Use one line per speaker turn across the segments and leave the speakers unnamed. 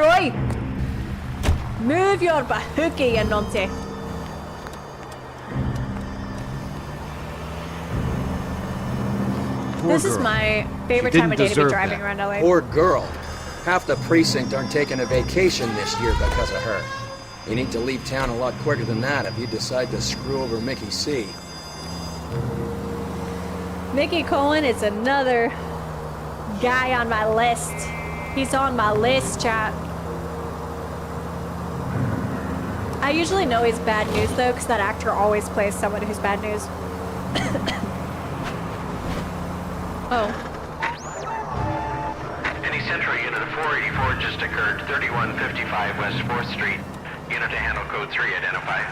Roy! Move your bahookie, you numpty. This is my favorite time of day to be driving around LA.
Poor girl. Half the precinct aren't taking a vacation this year because of her. You need to leave town a lot quicker than that if you decide to screw over Mickey C.
Mickey Cohen is another guy on my list. He's on my list, chat. I usually know he's bad news though, because that actor always plays someone who's bad news. Oh.
Any Central unit of 484 just occurred, 3155 West 4th Street. Unit to handle code 3 identified.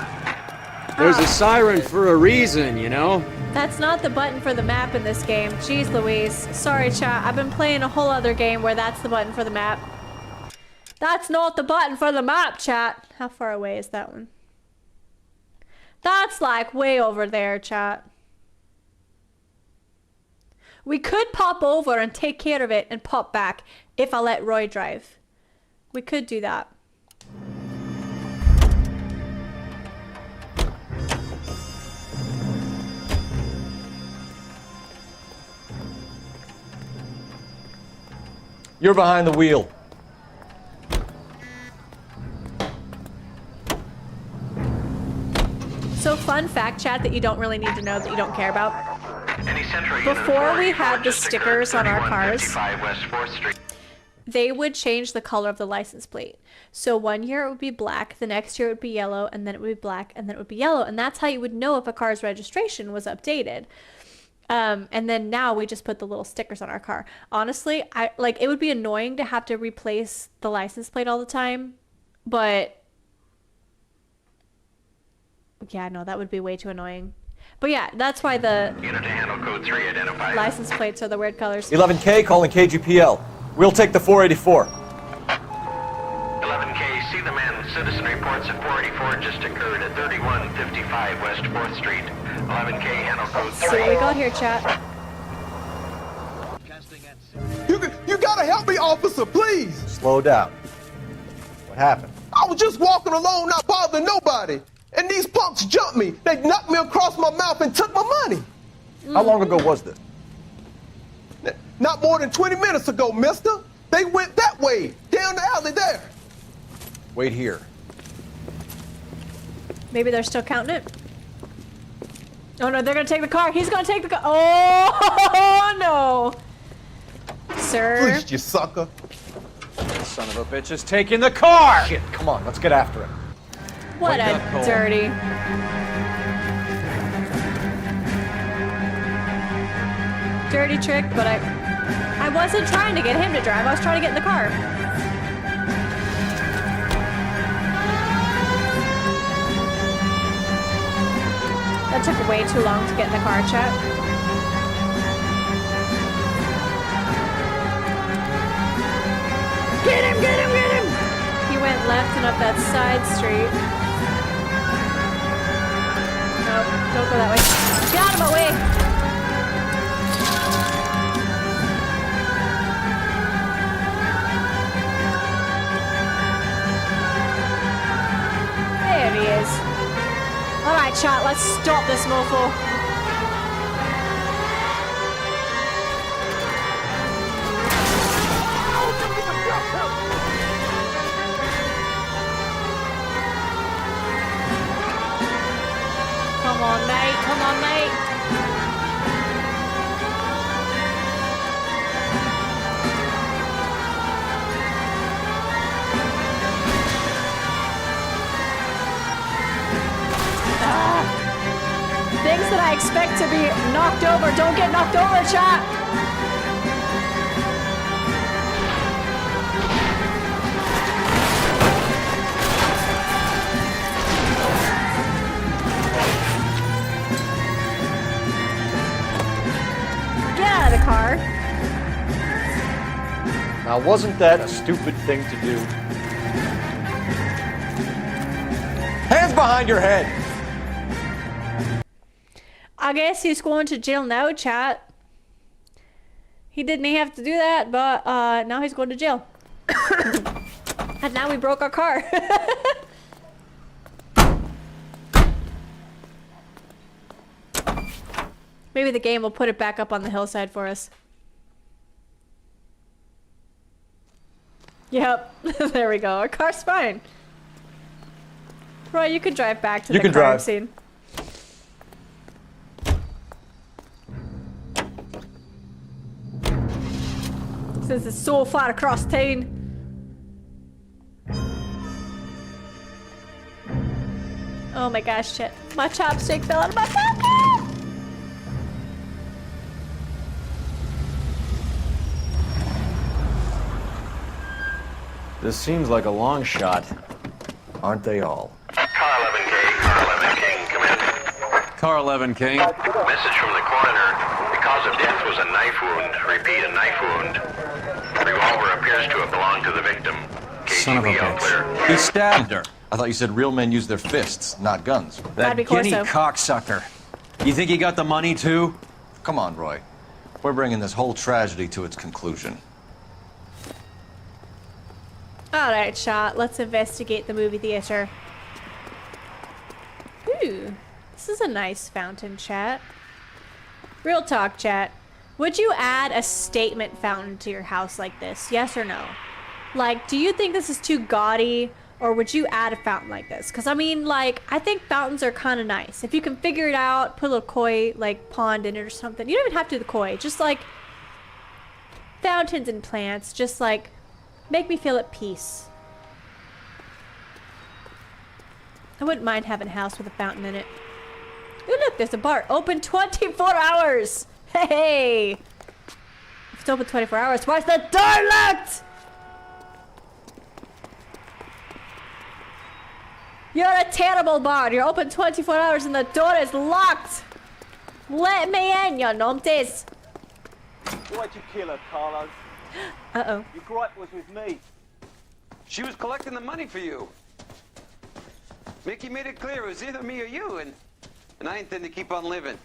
There's a siren for a reason, you know?
That's not the button for the map in this game. Jeez Louise. Sorry, chat. I've been playing a whole other game where that's the button for the map. That's not the button for the map, chat. How far away is that one? That's like way over there, chat. We could pop over and take care of it and pop back if I let Roy drive. We could do that.
You're behind the wheel.
So fun fact, chat, that you don't really need to know, that you don't care about.
Any Central
Before we had the stickers on our cars,
West 4th Street.
they would change the color of the license plate. So one year it would be black, the next year it would be yellow, and then it would be black, and then it would be yellow. And that's how you would know if a car's registration was updated. And then now we just put the little stickers on our car. Honestly, it would be annoying to have to replace the license plate all the time, but yeah, no, that would be way too annoying. But yeah, that's why the
Unit to handle code 3 identified.
license plates are the weird colors.
11K calling KGPL. We'll take the 484.
11K, see the man. Citizen reports at 484 just occurred at 3155 West 4th Street. 11K, handle code 3.
See what we got here, chat.
You gotta help me, officer, please!
Slow down. What happened?
I was just walking along, not bothering nobody. And these punks jumped me. They knocked me across my mouth and took my money.
How long ago was this?
Not more than 20 minutes ago, mister. They went that way, down the alley there.
Wait here.
Maybe they're still counting it. Oh no, they're gonna take the car. He's gonna take the car. Oh no. Sir.
Please, you sucker.
Son of a bitch is taking the car! Shit, come on, let's get after him.
What a dirty. Dirty trick, but I wasn't trying to get him to drive. I was trying to get in the car. That took way too long to get in the car, chat. Get him, get him, get him! He went left and up that side street. Nope, don't go that way. Get out of my way! There he is. Alright, chat, let's stop this mofo. Come on, mate. Come on, mate. Things that I expect to be knocked over don't get knocked over, chat. Get out of the car.
Now, wasn't that a stupid thing to do? Hands behind your head!
I guess he's going to jail now, chat. He didn't have to do that, but now he's going to jail. I And now we broke our car. Maybe the game will put it back up on the hillside for us. Yep. There we go. Our car's fine. Roy, you could drive back to the crime
drive.
scene. Since it's so far across town. Oh my gosh, shit. My chopstick fell out of my pocket!
This seems like a long shot. Aren't they all?
Car 11K, Car 11 King, come in.
Car 11 King.
Message from the coroner. The cause of death was a knife wound. Repeat, a knife wound. The revolver appears to have belonged to the victim.
Son of a
KGB all clear.
bitch. He stabbed her.
I thought you said real men use their fists, not guns.
That'd be
That guinea
Corso.
cocksucker. You think he got the money too?
Come on, Roy. We're bringing this whole tragedy to its conclusion.
Alright, Shot. Let's investigate the movie theater. Ooh. This is a nice fountain, chat. Real talk, chat. Would you add a statement fountain to your house like this? Yes or no? Like, do you think this is too gaudy? Or would you add a fountain like this? Because, I mean, like, I think fountains are kind of nice. If you can figure it out, put a little koi, like, pond in it or something. You don't even have to do the koi. Just, like, fountains and plants. Just, like, make me feel at peace. I wouldn't mind having a house with a fountain in it. Ooh, look, there's a bar. Open 24 hours! Hey! If it's open 24 hours, why's the door locked? You're a terrible bar. You're open 24 hours and the door is locked. Let me in, you numpties.
Why'd you kill her, Carlo?
Uh-oh.
Your gripe was with me.
She was collecting the money for you. Mickey made it clear it was either me or you, and I intend to keep on living.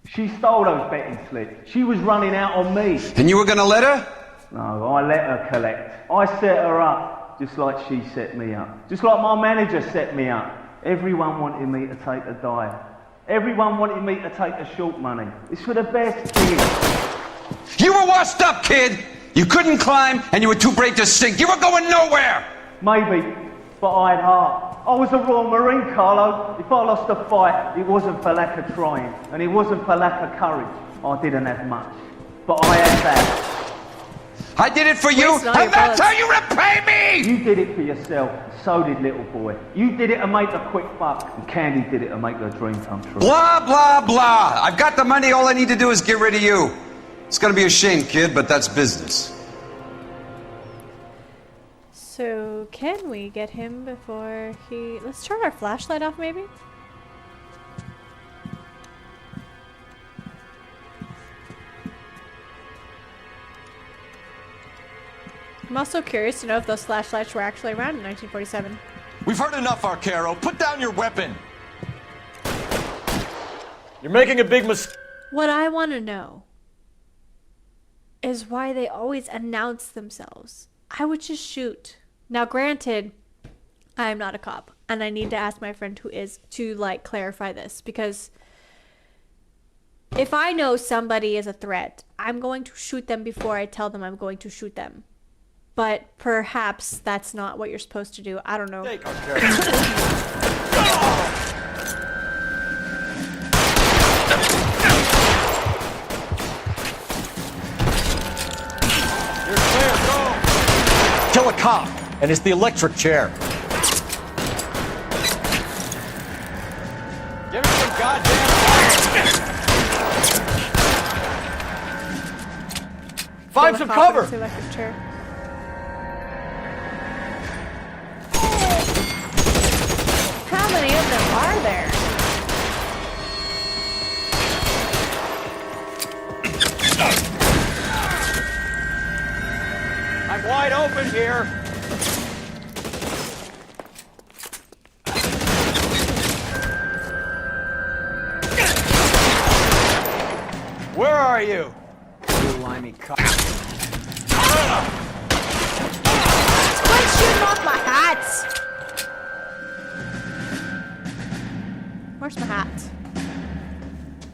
She stole those betting slips. She was running out on me.
And you were gonna let her?
No, I let her collect. I set her up, just like she set me up. Just like my manager set me up. Everyone wanted me to take a dive. Everyone wanted me to take the short money. It's for the best kids.
You were washed up, kid! You couldn't climb, and you were too brave to sink. You were going nowhere!
Maybe, but I had heart. I was a Royal Marine, Carlo. If I lost a fight, it wasn't for lack of trying, and it wasn't for lack of courage. I didn't have much, but I had that.
I did it for you,
Wasting all
and
your
that's
bullets.
how you repay me!
You did it for yourself, so did little boy. You did it to make a quick buck, and Candy did it to make her dream come true.
Blah, blah, blah. I've got the money, all I need to do is get rid of you. It's gonna be a shame, kid, but that's business.
So, can we get him before he... Let's turn our flashlight off, maybe? I'm also curious to know if those flashlights were actually around in 1947.
We've heard enough, Arcaro. Put down your weapon.
You're making a big mistake.
What I want to know is why they always announce themselves. I would just shoot. Now, granted, I am not a cop, and I need to ask my friend who is to, like, clarify this, because if I know somebody is a threat, I'm going to shoot them before I tell them I'm going to shoot them. But perhaps that's not what you're supposed to do. I don't know.
Take Arcaro. You're clear, go! Kill a cop, and it's the electric chair. Give him some goddamn Find some
Kill a cop
cover!
with the electric chair. How many of them are there?
I'm wide open here. Where are you?
You limey cock.
Quit shooting off my hats! Where's my hat?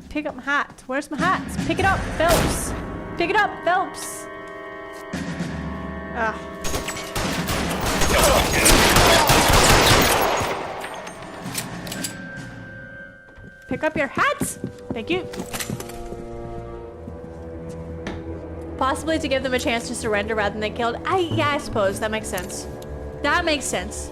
Pick up my hat. Where's my hat? Pick it up, Phelps. Pick it up, Phelps. Ugh. Pick up your hats. Thank you. Possibly to give them a chance to surrender rather than they killed. Yeah, I suppose that makes sense. That makes sense.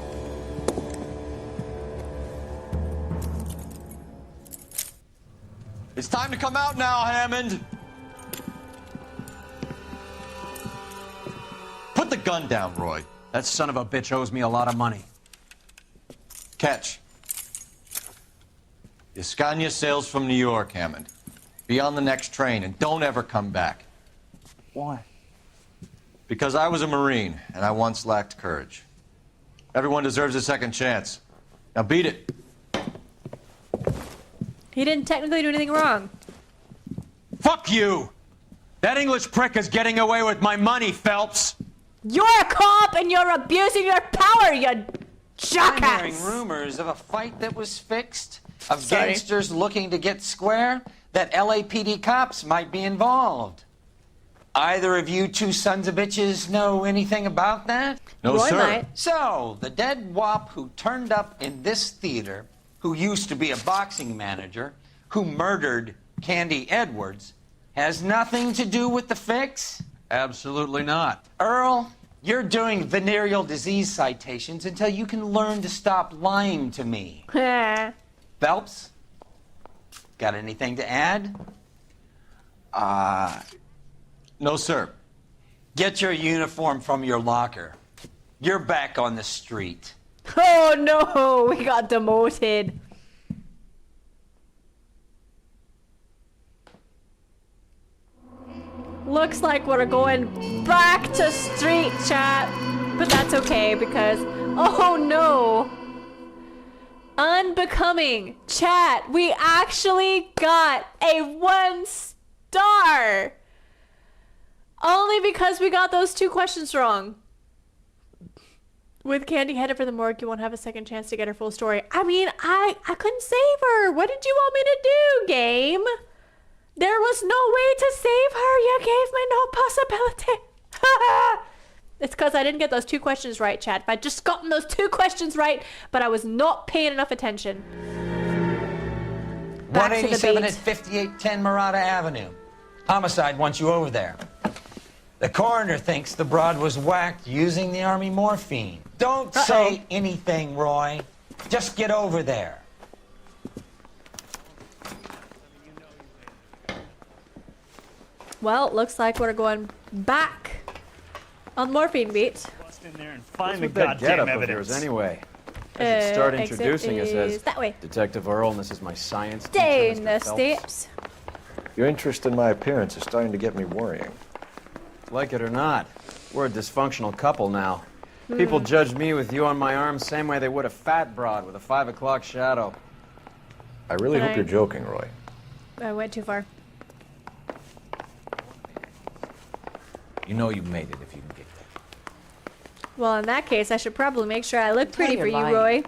It's time to come out now, Hammond. Put the gun down, Roy.
That son of a bitch owes me a lot of money.
Catch. Iskanya sails from New York, Hammond. Be on the next train and don't ever come back.
Why?
Because I was a Marine and I once lacked courage. Everyone deserves a second chance. Now beat it.
He didn't technically do anything wrong.
Fuck you! That English prick is getting away with my money, Phelps!
You're a cop and you're abusing your power, you jackass!
I'm hearing rumors of a fight that was fixed, of
Sorry.
gangsters looking to get square, that LAPD cops might be involved. Either of you two sons of bitches know anything about that?
No,
Roy
sir.
might.
So, the dead wop who turned up in this theater, who used to be a boxing manager, who murdered Candy Edwards, has nothing to do with the fix?
Absolutely not.
Earl, you're doing venereal disease citations until you can learn to stop lying to me. Phelps, got anything to add?
No, sir.
Get your uniform from your locker. You're back on the street.
Oh no, we got demoted. Looks like we're going back to street chat, but that's okay because, oh no. Unbecoming. Chat, we actually got a 1 star. Only because we got those 2 questions wrong. With Candy headed for the morgue, you won't have a second chance to get her full story. I mean, I couldn't save her. What did you want me to do, game? There was no way to save her. You gave me no possibility. It's because I didn't get those 2 questions right, chat. If I'd just gotten those 2 questions right, but I was not paying enough attention. Back to the
187
beat.
at 5810 Murata Avenue. Homicide wants you over there. The coroner thinks the broad was whacked using the army morphine. Don't say anything, Roy. Just get over there.
Well, it looks like we're going back on morphine beat.
Bust in there and find the
What's with that
goddamn
getup of
evidence.
yours anyway? I should start
Exit
introducing us as
is that way.
Detective Earl, and this is my science teacher,
Down
Mr.
the
Phelps.
steps.
Your interest in my appearance is starting to get me worrying.
Like it or not, we're a dysfunctional couple now. People judged me with you on my arm same way they would a fat broad with a 5 o'clock shadow.
I really
But
hope you're joking, Roy.
I went too far.
You know you made it if you can get there.
Well, in that case, I should probably make sure I look pretty for you,
lying.
Roy.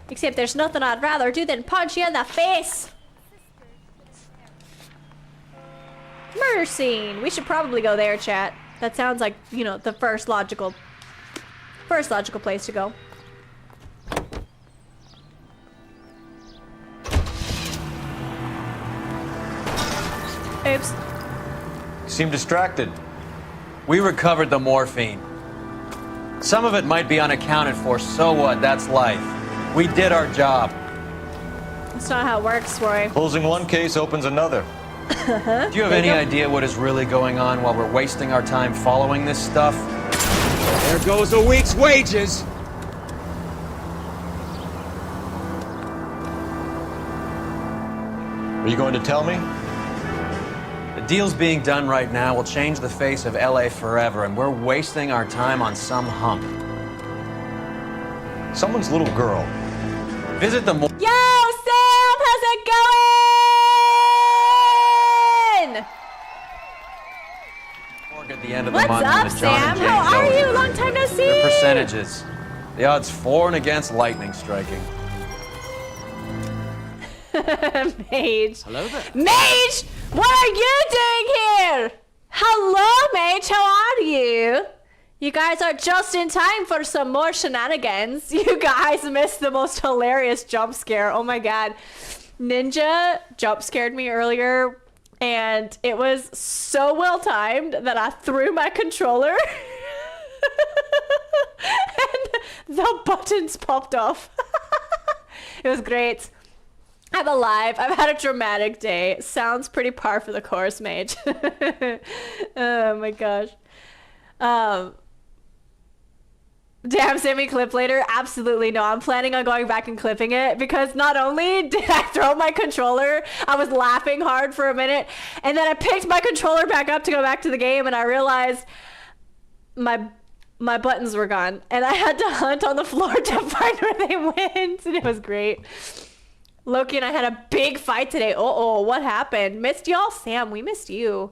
Except there's nothing I'd rather do than punch you in the face. Murder scene. We should probably go there, chat. That sounds like, you know, the first logical place to go. Oops.
You seem distracted.
We recovered the morphine. Some of it might be unaccounted for, so what? That's life. We did our job.
That's not how it works, Roy.
Closing one case opens another.
Do you have any idea what is really going on while we're wasting our time following this stuff?
There goes a week's wages.
Are you going to tell me?
The deals being done right now will change the face of LA forever, and we're wasting our time on some hump.
Someone's little girl.
Visit the
Yo, Sam, how's it going?
percentages. The odds for and against lightning striking.
Mage.
Hello there.
Mage! What are you doing here? Hello, Mage. How are you? You guys are just in time for some more shenanigans. You guys missed the most hilarious jump scare. Oh my god. Ninja jump scared me earlier, and it was so well timed that I threw my controller and the buttons popped off. It was great. I'm alive. I've had a dramatic day. Sounds pretty par for the course, Mage. Oh my gosh. Damn, send me a clip later. Absolutely no. I'm planning on going back and clipping it because not only did I throw my controller, I was laughing hard for a minute, and then I picked my controller back up to go back to the game, and I realized my buttons were gone, and I had to hunt on the floor to find where they went, and it was great. Loki and I had a big fight today. Uh-oh, what happened? Missed y'all? Sam, we missed you.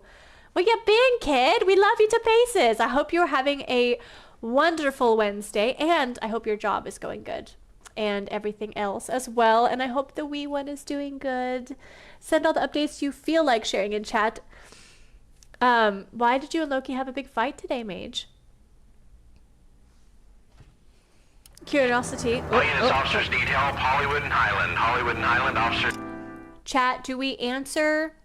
Where you been, kid? We love you to pieces. I hope you're having a wonderful Wednesday, and I hope your job is going good and everything else as well, and I hope the wee one is doing good. Send all the updates you feel like sharing in chat. Why did you and Loki have a big fight today, Mage? Curiosity.
All units, officers need help. Hollywood and Highland officers.
Chat, do we answer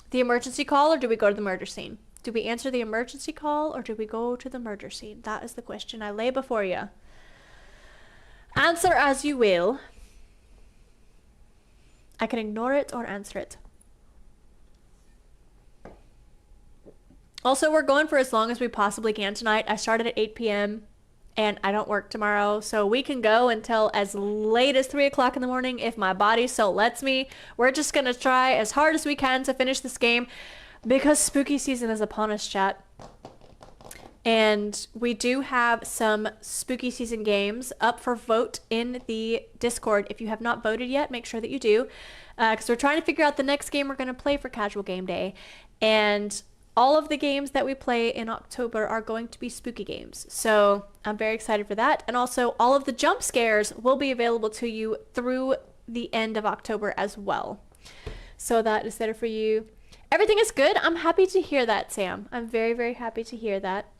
the emergency call or do we go to the murder scene? Do we answer the emergency call or do we go to the murder scene? That is the question I lay before you. Answer as you will. I can ignore it or answer it. Also, we're going for as long as we possibly can tonight. I started at 8 p.m. and I don't work tomorrow, so we can go until as late as 3 o'clock in the morning if my body so lets me. We're just going to try as hard as we can to finish this game because spooky season is upon us, chat. And we do have some spooky season games up for vote in the Discord. If you have not voted yet, make sure that you do, because we're trying to figure out the next game we're going to play for Casual Game Day. And all of the games that we play in October are going to be spooky games. So I'm very excited for that. And also all of the jump scares will be available to you through the end of October as well. So that is there for you. Everything is good. I'm happy to hear that, Sam. I'm very, very happy to hear that.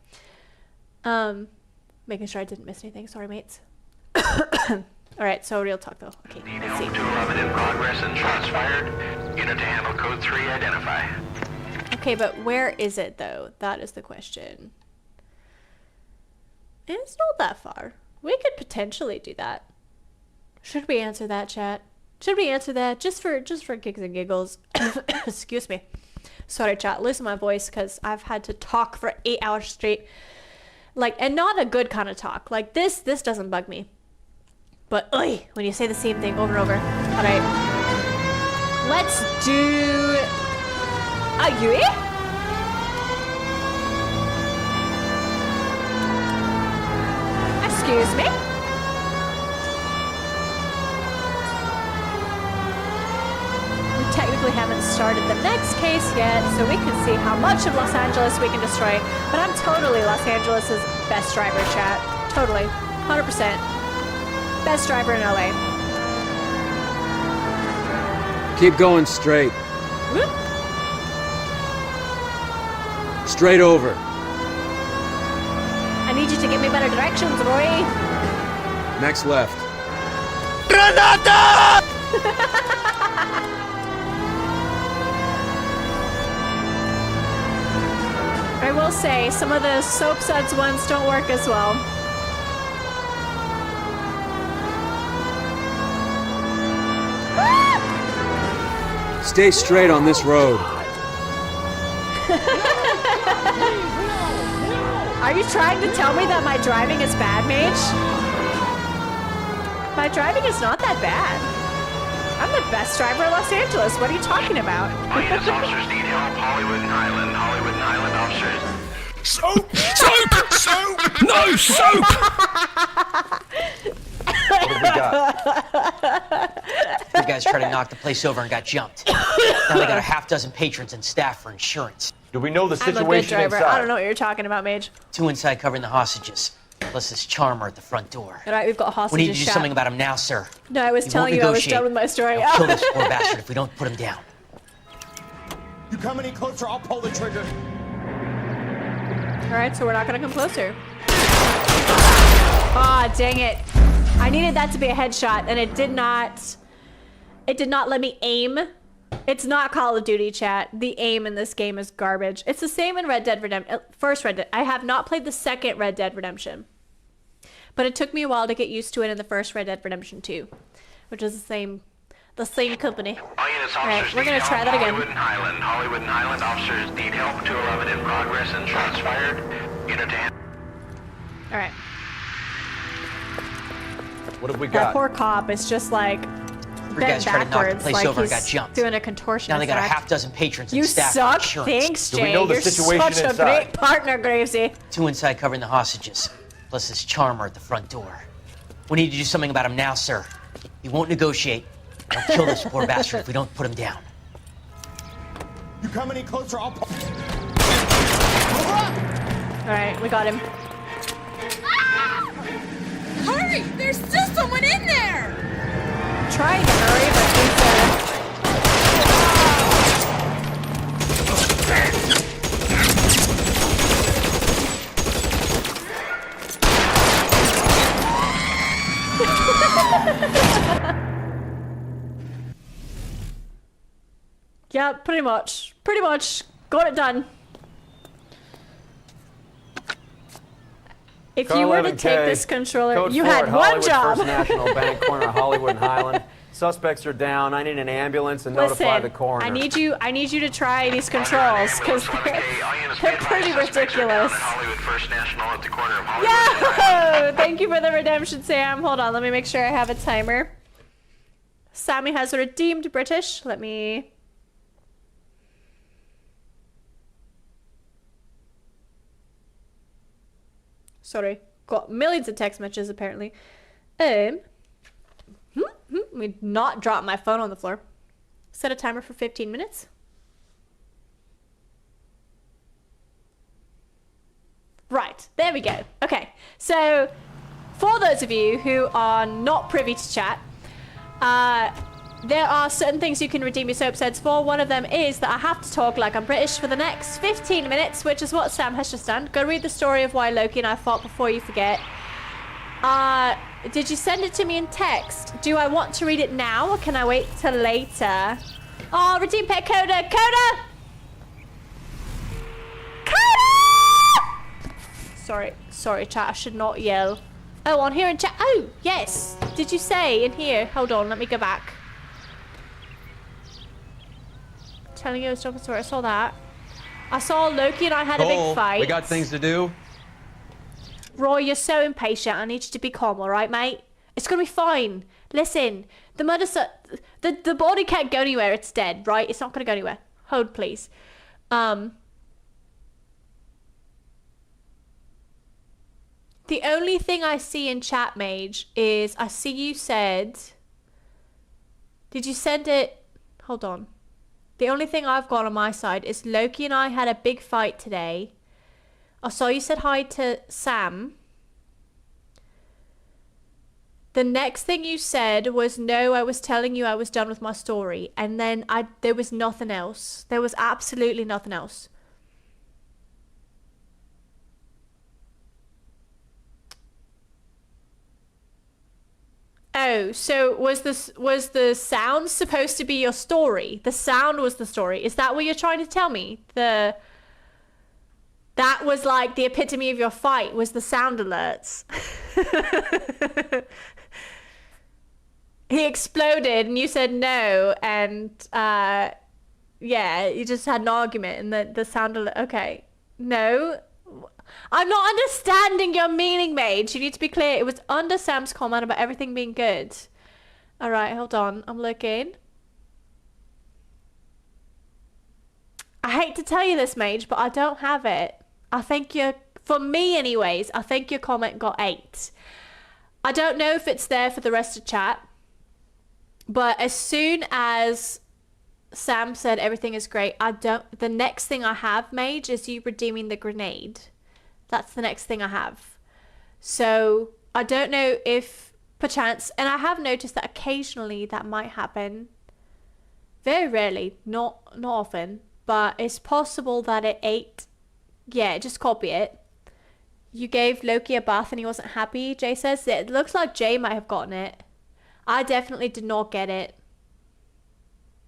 Making sure I didn't miss anything. Sorry, mates. All right, so real talk though. Okay, let's see.
211 in progress and shots fired. Unit to handle code 3, identify.
Okay, but where is it though? That is the question. It's not that far. We could potentially do that. Should we answer that, chat? Should we answer that just for gigs and giggles? Excuse me. Sorry, chat. Listen to my voice because I've had to talk for 8 hours straight. Like, and not a good kind of talk. Like this doesn't bug me. But oi, when you say the same thing over and over. All right. Let's do a Yui? Excuse me? We technically haven't started the next case yet, so we can see how much of Los Angeles we can destroy. But I'm totally Los Angeles' best driver, chat. Totally. 100%. Best driver in LA.
Keep going straight.
Whoop.
Straight over.
I need you to give me better directions, Roy.
Next left.
Granada!
I will say, some of the soap suds ones don't work as well.
Stay straight on this road.
Are you trying to tell me that my driving is bad, Mage? My driving is not that bad. I'm the best driver in Los Angeles. What are you talking about?
All units, officers need help. Hollywood and Highland officers.
Soap! Soap! Soap! No soap!
What have we got?
You guys tried to knock the place over and got jumped. Now they got a half dozen patrons and staff for insurance.
Do we know the
I'm a good
situation
driver.
inside?
I don't know what you're talking about, Mage.
2 inside covering the hostages. plus this charmer at the front door.
All right, we've got hostages.
We need to do something about him now, sir.
No, I was
He
telling
won't
you I was
negotiate.
done with my story.
I'll kill this poor bastard if we don't put him down.
You come any closer, I'll pull the trigger.
All right, so we're not gonna come closer. Ah, dang it. I needed that to be a headshot, and it did not. It did not let me aim. It's not Call of Duty, chat. The aim in this game is garbage. It's the same in Red Dead Redemption. First Red Dead. I have not played the second Red Dead Redemption, but it took me a while to get used to it in the first Red Dead Redemption 2, which is the same company. All right, we're gonna try that again.
Hollywood and Highland officers need help. 211 in progress and shots fired. Unit to hand.
All right.
What have we
That
got?
poor cop is just like
Three guys tried to knock the place over and got
he's
jumped.
doing a contortionist
Now they got a
act.
half dozen patrons and
You
staff
suck.
and insurance.
Thanks,
Do
Jay.
we know the
You're
situation
such a
inside?
great partner, Gravesy.
2 inside covering the hostages, plus this charmer at the front door. We need to do something about him now, sir. He won't negotiate. I'll kill this poor bastard if we don't put him down.
You come any closer, I'll pull.
All right, we got him.
Hurry! There's still someone in there!
Trying to hurry, but yeah, pretty much. Pretty much. Got it done. If
Car
you were to
11K,
take this controller,
Code
you
4
had
at
one
Hollywood
job.
First National Bank, corner of Hollywood and Highland. Suspects are down. I need an ambulance and notify the coroner.
I need you to try these controls because they're pretty ridiculous.
Hollywood First National at the corner of Hollywood.
Yo! Thank you for the redemption, Sam. Hold on, let me make sure I have a timer. Sammy has redeemed British. Let me... Sorry. Got millions of text messages, apparently. Let me not drop my phone on the floor. Set a timer for 15 minutes. Right, there we go. Okay, so for those of you who are not privy to chat, there are certain things you can redeem your soap suds for. One of them is that I have to talk like I'm British for the next 15 minutes, which is what Sam has just done. Go read the story of why Loki and I fought before you forget. Did you send it to me in text? Do I want to read it now or can I wait till later? Oh, redeem pet Coda. Coda! Coda! Sorry, chat. I should not yell. Oh, on here in chat. Oh, yes. Did you say in here? Hold on, let me go back. Telling you a stop story. I saw that. I saw Loki and I had a big fight.
We got things to do.
Roy, you're so impatient. I need you to be calm, all right, mate? It's gonna be fine. Listen, the murder, the body can't go anywhere. It's dead, right? It's not gonna go anywhere. Hold, please. The only thing I see in chat, Mage, is I see you said. Did you send it? Hold on. The only thing I've got on my side is Loki and I had a big fight today. I saw you said hi to Sam. The next thing you said was, no, I was telling you I was done with my story. And then there was nothing else. There was absolutely nothing else. Oh, so was the sound supposed to be your story? The sound was the story. Is that what you're trying to tell me? That was like the epitome of your fight, was the sound alerts. He exploded and you said no, and yeah, you just had an argument and the sound alert. Okay. No. I'm not understanding your meaning, Mage. You need to be clear. It was under Sam's comment about everything being good. Alright, hold on. I'm looking. I hate to tell you this, Mage, but I don't have it. I think for me anyways, I think your comment got 8. I don't know if it's there for the rest of chat, but as soon as Sam said everything is great, the next thing I have, Mage, is you redeeming the grenade. That's the next thing I have. So I don't know if perchance, and I have noticed that occasionally that might happen. Very rarely, not often, but it's possible that it ate. Yeah, just copy it. You gave Loki a bath and he wasn't happy, Jay says. It looks like Jay might have gotten it. I definitely did not get it.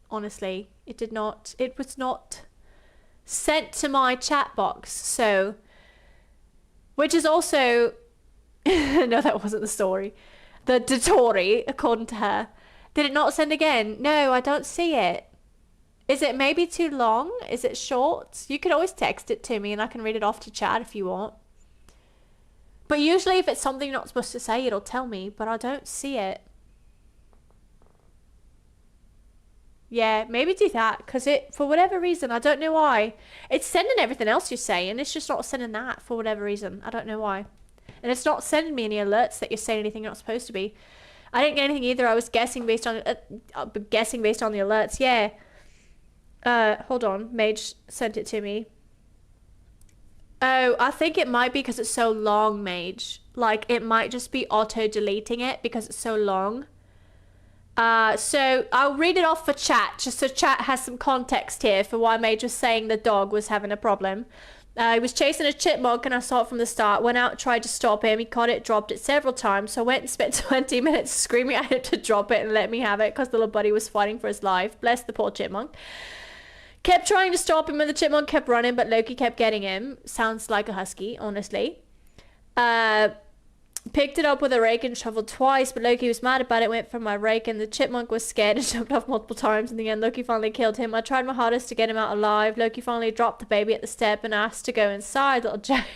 Honestly, it did not. It was not sent to my chat box, so. Which is also. No, that wasn't the story. The story, according to her. Did it not send again? No, I don't see it. Is it maybe too long? Is it short? You could always text it to me and I can read it off to chat if you want. But usually if it's something you're not supposed to say, it'll tell me, but I don't see it. Yeah, maybe do that, because it, for whatever reason, I don't know why. It's sending everything else you're saying, it's just not sending that for whatever reason. I don't know why. And it's not sending me any alerts that you're saying anything you're not supposed to be. I didn't get anything either. I was guessing based on the alerts. Yeah. Hold on. Mage sent it to me. Oh, I think it might be because it's so long, Mage. Like, it might just be auto-deleting it because it's so long. So I'll read it off for chat, just so chat has some context here for why Mage was saying the dog was having a problem. He was chasing a chipmunk and I saw it from the start. Went out, tried to stop him. He caught it, dropped it several times. So I went and spent 20 minutes screaming at him to drop it and let me have it because the little buddy was fighting for his life. Bless the poor chipmunk. Kept trying to stop him and the chipmunk kept running, but Loki kept getting him. Sounds like a husky, honestly. Picked it up with a rake and shoveled twice, but Loki was mad about it, went for my rake, and the chipmunk was scared and jumped off multiple times. In the end, Loki finally killed him. I tried my hardest to get him out alive. Loki finally dropped the baby at the step and asked to go inside. Little Jack,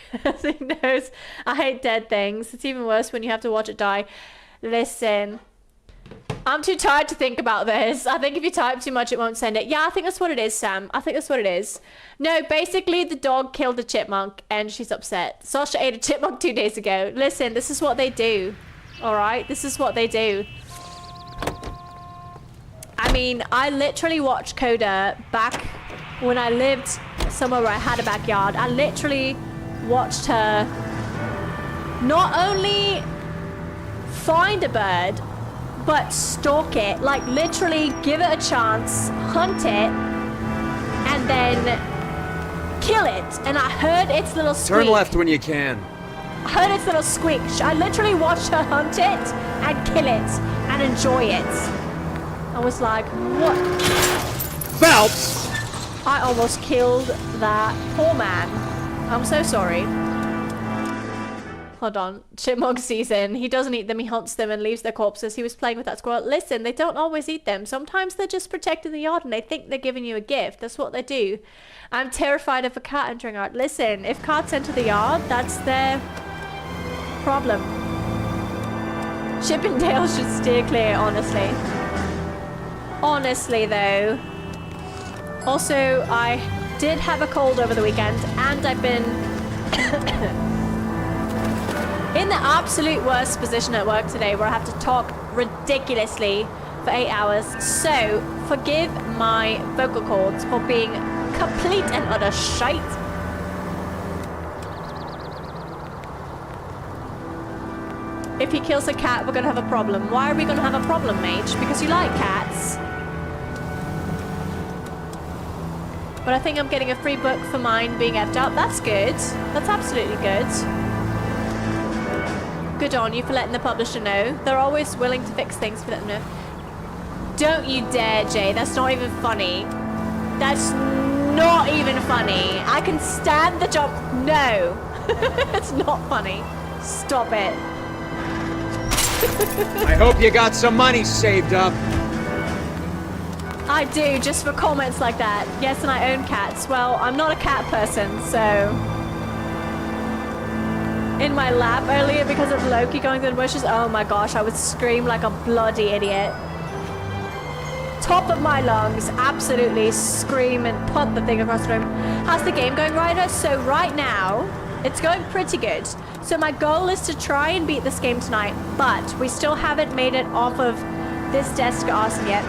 he knows I hate dead things. It's even worse when you have to watch it die. Listen, I'm too tired to think about this. I think if you type too much, it won't send it. Yeah, I think that's what it is, Sam. I think that's what it is. No, basically, the dog killed a chipmunk, and she's upset. Sasha ate a chipmunk 2 days ago. Listen, this is what they do. Alright? This is what they do. I mean, I literally watched Coda back when I lived somewhere where I had a backyard. I literally watched her not only find a bird, but stalk it, like literally give it a chance, hunt it, and then kill it. And I heard its little squeak.
Turn left when you can.
I heard its little squeak. I literally watched her hunt it and kill it and enjoy it. I was like, what?
Phelps!
I almost killed that poor man. I'm so sorry. Hold on. Chipmunk season. He doesn't eat them, he hunts them and leaves their corpses. He was playing with that squirrel. Listen, they don't always eat them. Sometimes they're just protecting the yard and they think they're giving you a gift. That's what they do. I'm terrified of a cat entering our... Listen, if cats enter the yard, that's their problem. Chippendale should steer clear, honestly. Honestly, though. Also, I did have a cold over the weekend and I've been... in the absolute worst position at work today where I have to talk ridiculously for 8 hours. So, forgive my vocal cords for being complete and utter shite. If he kills a cat, we're gonna have a problem. Why are we gonna have a problem, Mage? Because you like cats. But I think I'm getting a free book for mine being effed up. That's good. That's absolutely good. Good on you for letting the publisher know. They're always willing to fix things for them to know. Don't you dare, Jay. That's not even funny. That's not even funny. I can stand the job. No. It's not funny. Stop it.
I hope you got some money saved up.
I do, just for comments like that. Yes, and I own cats. Well, I'm not a cat person, so... In my lap earlier because of Loki going through the bushes. Oh my gosh, I would scream like a bloody idiot. Top of my lungs, absolutely scream and punt the thing across the room. How's the game going, Ryder? So right now, it's going pretty good. So my goal is to try and beat this game tonight, but we still haven't made it off of this desk awesome yet.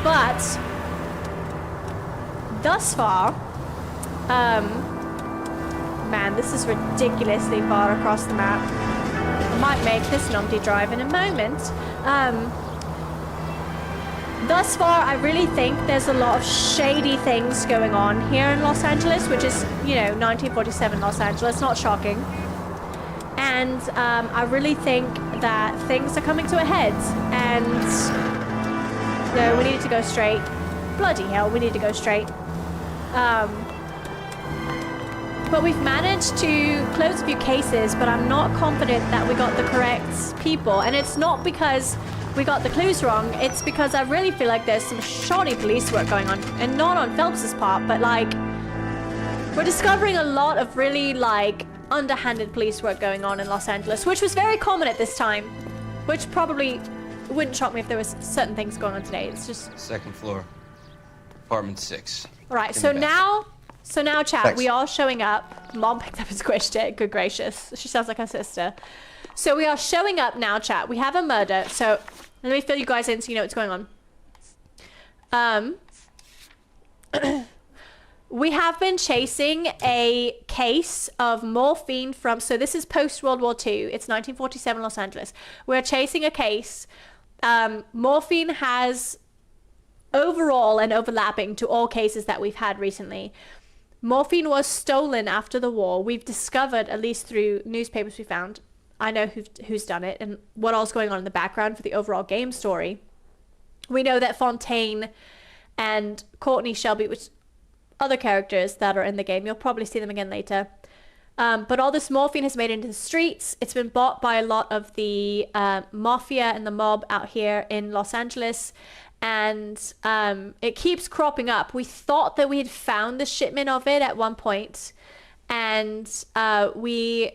But thus far, Man, this is ridiculously far across the map. I might make this numpty drive in a moment. Thus far, I really think there's a lot of shady things going on here in Los Angeles, which is, you know, 1947 Los Angeles, not shocking. And I really think that things are coming to a head. And no, we need to go straight. Bloody hell, we need to go straight. But we've managed to close a few cases, but I'm not confident that we got the correct people. And it's not because we got the clues wrong, it's because I really feel like there's some shoddy police work going on. And not on Phelps's part, but like, we're discovering a lot of really like underhanded police work going on in Los Angeles, which was very common at this time, which probably wouldn't shock me if there was certain things going on today. It's just...
Second floor, apartment 6.
All right, so now, chat,
Thanks.
we are showing up. Mom picked up and squished it. Good gracious. She sounds like her sister. So we are showing up now, chat. We have a murder. So let me fill you guys in so you know what's going on. We have been chasing a case of morphine from... So this is post-World War II. It's 1947 Los Angeles. We're chasing a case. Morphine has... overall and overlapping to all cases that we've had recently. Morphine was stolen after the war. We've discovered, at least through newspapers we found, I know who's done it and what all's going on in the background for the overall game story. We know that Fontaine and Courtney Shelby, which other characters that are in the game, you'll probably see them again later. But all this morphine has made it into the streets. It's been bought by a lot of the mafia and the mob out here in Los Angeles. And it keeps cropping up. We thought that we had found the shipment of it at one point, and we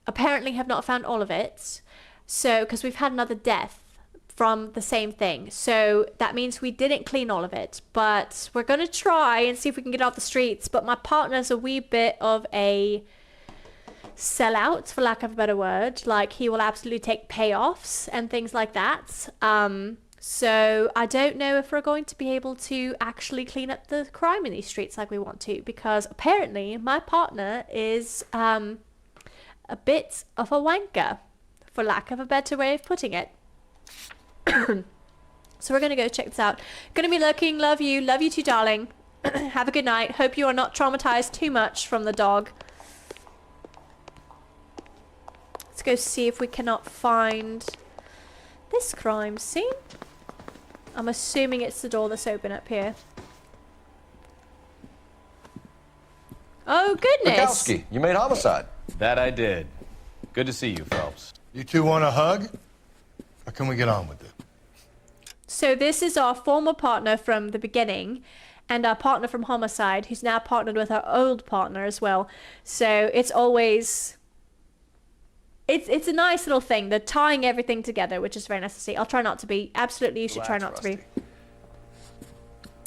apparently have not found all of it. So, because we've had another death from the same thing. So that means we didn't clean all of it, but we're going to try and see if we can get it off the streets. But my partner's a wee bit of a sellout, for lack of a better word. Like, he will absolutely take payoffs and things like that. So I don't know if we're going to be able to actually clean up the crime in these streets like we want to, because apparently my partner is a bit of a wanker, for lack of a better way of putting it. So we're going to go check this out. Going to be looking. Love you too, darling. Have a good night. Hope you are not traumatized too much from the dog. Let's go see if we cannot find this crime scene. I'm assuming it's the door that's open up here. Oh, goodness.
Mikowski, you made homicide.
That I did. Good to see you, Phelps.
You two want a hug? Or can we get on with it?
So this is our former partner from the beginning, and our partner from Homicide, who's now partnered with our old partner as well. So it's always... It's a nice little thing. They're tying everything together, which is very nice to see. I'll try not to be. Absolutely, you should try not to be.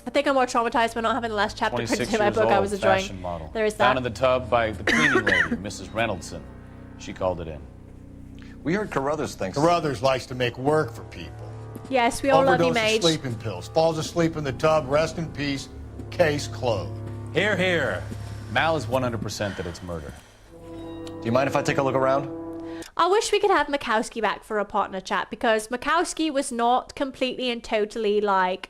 I think I'm more traumatized by not having the last chapter printed in my book I was enjoying.
Model.
There is that.
Found in the tub by the cleaning lady, Mrs. Reynoldson. She called it in.
We heard Carruthers thinks...
Carruthers likes to make work for people.
Yes, we all love you,
Overdose of
Mage.
sleeping pills. Falls asleep in the tub. Rest in peace. Case closed.
Here, here. Mal is 100% that it's murder.
Do you mind if I take a look around?
I wish we could have Mikowski back for a partner chat, because Mikowski was not completely and totally, like,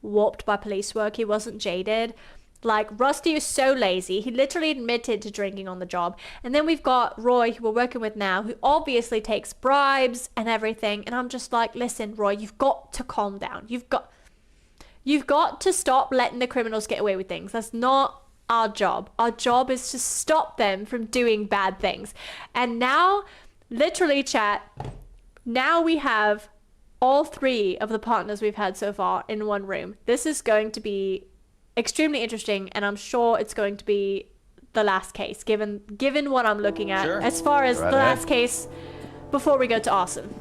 warped by police work. He wasn't jaded. Like, Rusty is so lazy. He literally admitted to drinking on the job. And then we've got Roy, who we're working with now, who obviously takes bribes and everything. And I'm just like, listen, Roy, you've got to calm down. You've got to stop letting the criminals get away with things. That's not our job. Our job is to stop them from doing bad things. And now, literally, chat, now we have all three of the partners we've had so far in one room. This is going to be extremely interesting, and I'm sure it's going to be the last case, given what I'm looking at.
Sure.
As far as
Right
the
ahead.
last case before we go to Awesome.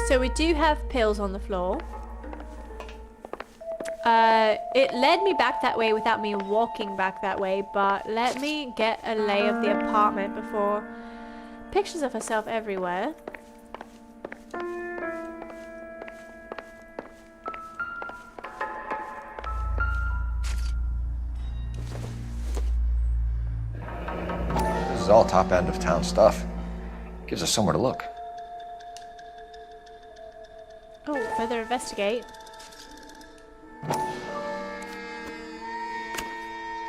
So we do have pills on the floor. It led me back that way without me walking back that way, but let me get a lay of the apartment pictures of herself everywhere.
This is all top end of town stuff. Gives us somewhere to look.
Oh, further investigate.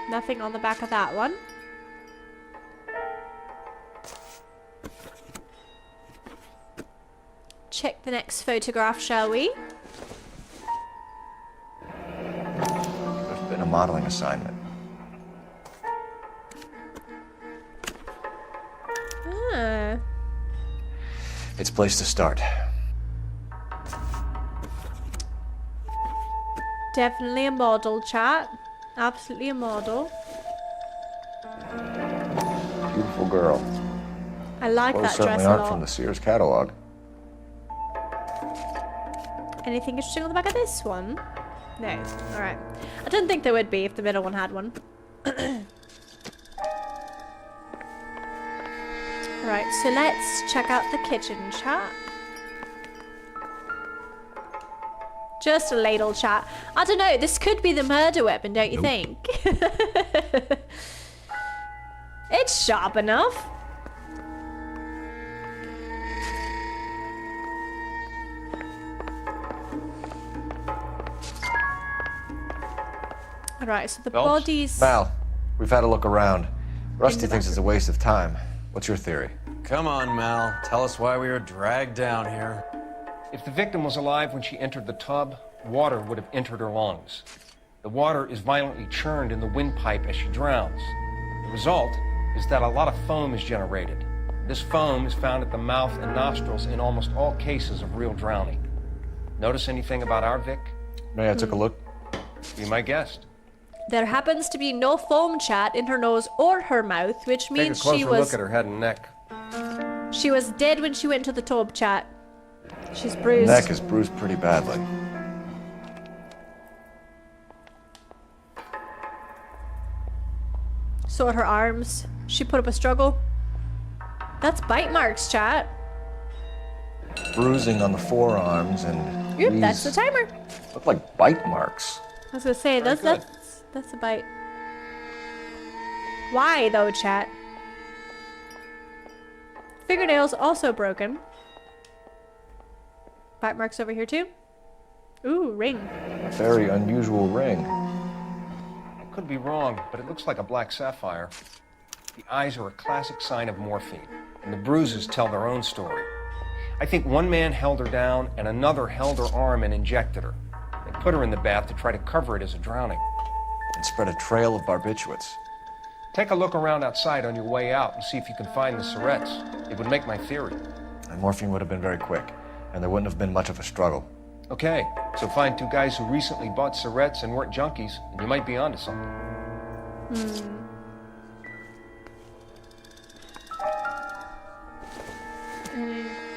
Nothing on the back of that one. Check the next photograph, shall we?
Could have been a modeling assignment.
Ah.
It's a place to start.
Definitely a model, chat. Absolutely a model.
Beautiful girl.
I like
Clothes
that dress
certainly
a
aren't
lot.
from the Sears catalog.
Anything interesting on the back of this one? No. Alright. I didn't think there would be if the middle one had one. Right, so let's check out the kitchen, chat. Just a ladle, chat. I don't know, this could be the murder weapon, don't you think? It's sharp enough. Alright, so the bodies...
Mal, we've had a look around. Rusty thinks it's a waste of time. What's your theory?
Come on, Mal. Tell us why we were dragged down here.
If the victim was alive when she entered the tub, water would have entered her lungs. The water is violently churned in the windpipe as she drowns. The result is that a lot of foam is generated. This foam is found at the mouth and nostrils in almost all cases of real drowning. Notice anything about our Vic?
May I take a look?
Be my guest.
There happens to be no foam, chat, in her nose or her mouth, which means
Take a
she
closer
was...
look at her head and neck.
She was dead when she went to the tub, chat. She's bruised.
Neck is bruised pretty badly.
So are her arms. She put up a struggle. That's bite marks, chat.
Bruising on the forearms and
Yep,
these
that's the timer.
look like bite marks.
I was gonna say, that's a bite. Why though, chat? Fingernails also broken. Bite marks over here too. Ooh, ring.
A very unusual ring.
I could be wrong, but it looks like a black sapphire. The eyes are a classic sign of morphine, and the bruises tell their own story. I think one man held her down and another held her arm and injected her. They put her in the bath to try to cover it as a drowning.
And spread a trail of barbiturates.
Take a look around outside on your way out and see if you can find the syrettes. It would make my theory.
And morphine would have been very quick, and there wouldn't have been much of a struggle.
Okay, so find two guys who recently bought syrettes and weren't junkies, and you might be onto something.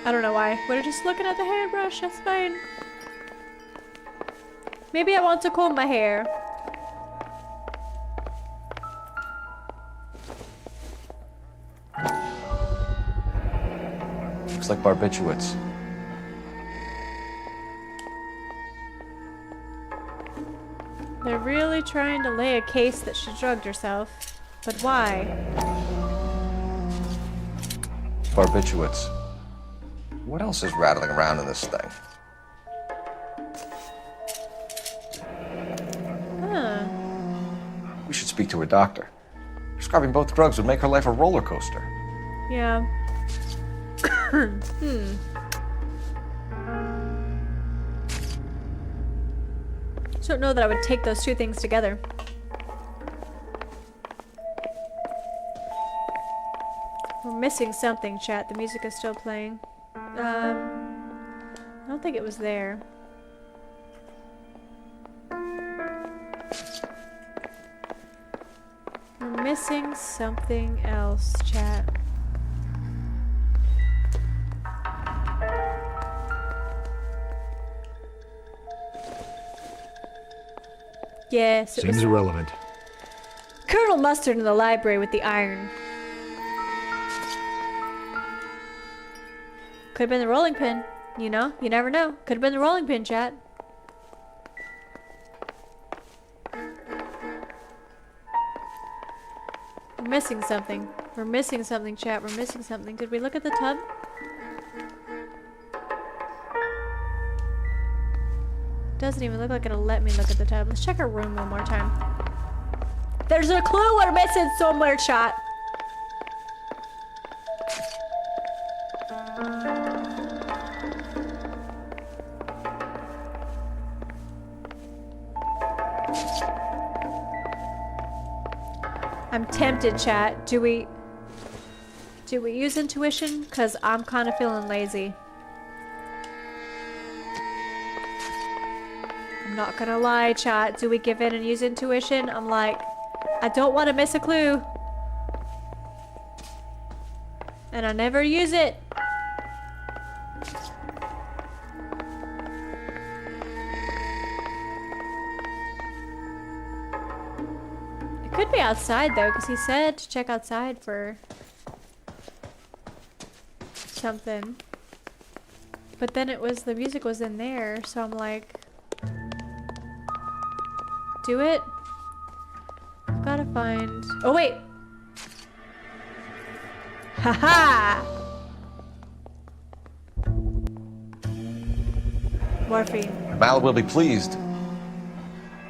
I don't know why. We're just looking at the hairbrush, that's fine. Maybe I want to comb my hair.
Looks like barbiturates.
They're really trying to lay a case that she drugged herself. But why?
Barbiturates. What else is rattling around in this thing?
Huh.
We should speak to her doctor. Prescribing both drugs would make her life a roller coaster.
Yeah. Don't know that I would take those two things together. We're missing something, chat. The music is still playing. I don't think it was there. We're missing something else, chat. Yes, it
Seems
was
irrelevant.
Colonel Mustard in the library with the iron. Could have been the rolling pin. You know? You never know. Could have been the rolling pin, chat. We're missing something. We're missing something, chat. We're missing something. Did we look at the tub? Doesn't even look like it'll let me look at the tub. Let's check our room one more time. There's a clue we're missing somewhere, chat. I'm tempted, chat. Do we use intuition? Because I'm kind of feeling lazy. I'm not gonna lie, chat. Do we give in and use intuition? I'm like, I don't want to miss a clue. And I never use it. It could be outside though, because he said to check outside for something. But then it was, the music was in there, so I'm like, do it? I've gotta find, oh wait! Haha! Morphine.
Mal will be pleased.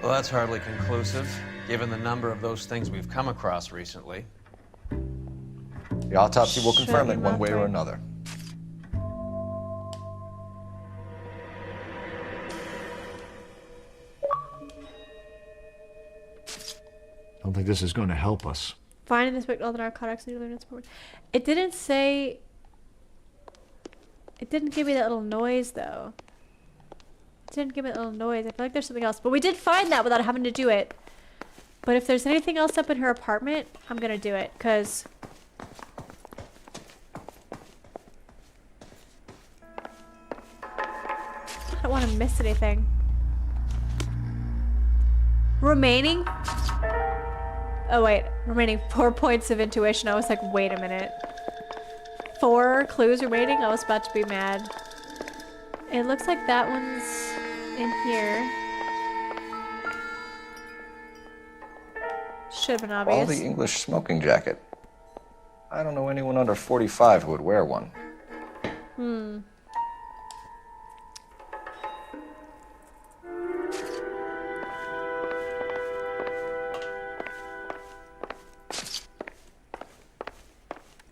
Well, that's hardly conclusive, given the number of those things we've come across recently.
The autopsy will confirm it one way or another.
I don't think this is going to help us.
Finding this book, all the narcotics and it didn't say. It didn't give me that little noise though. It didn't give me that little noise. I feel like there's something else, but we did find that without having to do it. But if there's anything else up in her apartment, I'm gonna do it because I don't want to miss anything. Remaining. Oh wait, remaining 4 points of intuition. I was like, wait a minute. 4 clues remaining? I was about to be mad. It looks like that one's in here. Should have been obvious.
All the English smoking jacket. I don't know anyone under 45 who would wear one.
Hmm.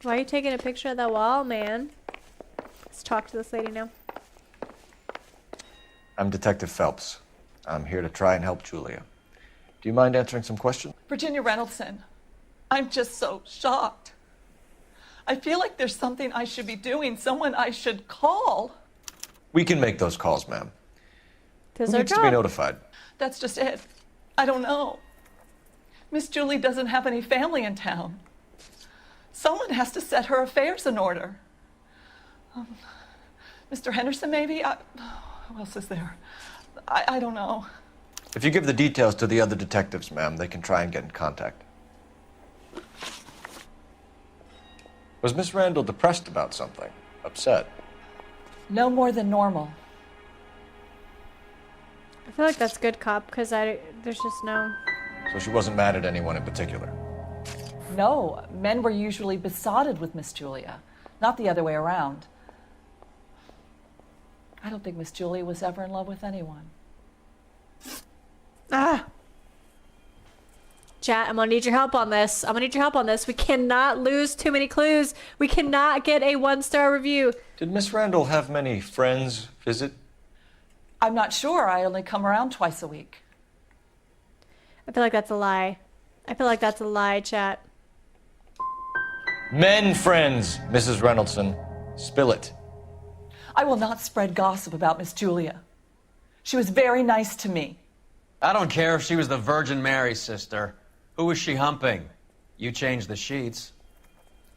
Why are you taking a picture of that wall, man? Let's talk to this lady now.
I'm Detective Phelps. I'm here to try and help Julia. Do you mind answering some questions?
Virginia Reynoldson, I'm just so shocked. I feel like there's something I should be doing, someone I should call.
We can make those calls, ma'am. Who
Does our
needs to be
job.
notified?
That's just it. I don't know. Miss Julie doesn't have any family in town. Someone has to set her affairs in order. Mr. Henderson, maybe? Who else is there? I don't know.
If you give the details to the other detectives, ma'am, they can try and get in contact. Was Miss Randall depressed about something? Upset?
No more than normal.
I feel like that's good cop because there's just no.
So she wasn't mad at anyone in particular?
No, men were usually besotted with Miss Julia, not the other way around. I don't think Miss Julia was ever in love with anyone.
Ah! Chat, I'm gonna need your help on this. I'm gonna need your help on this. We cannot lose too many clues. We cannot get a 1-star review.
Did Miss Randall have many friends visit?
I'm not sure. I only come around twice a week.
I feel like that's a lie. I feel like that's a lie, chat.
Men friends, Mrs. Reynoldson. Spill it.
I will not spread gossip about Miss Julia. She was very nice to me.
I don't care if she was the Virgin Mary sister. Who was she humping? You changed the sheets.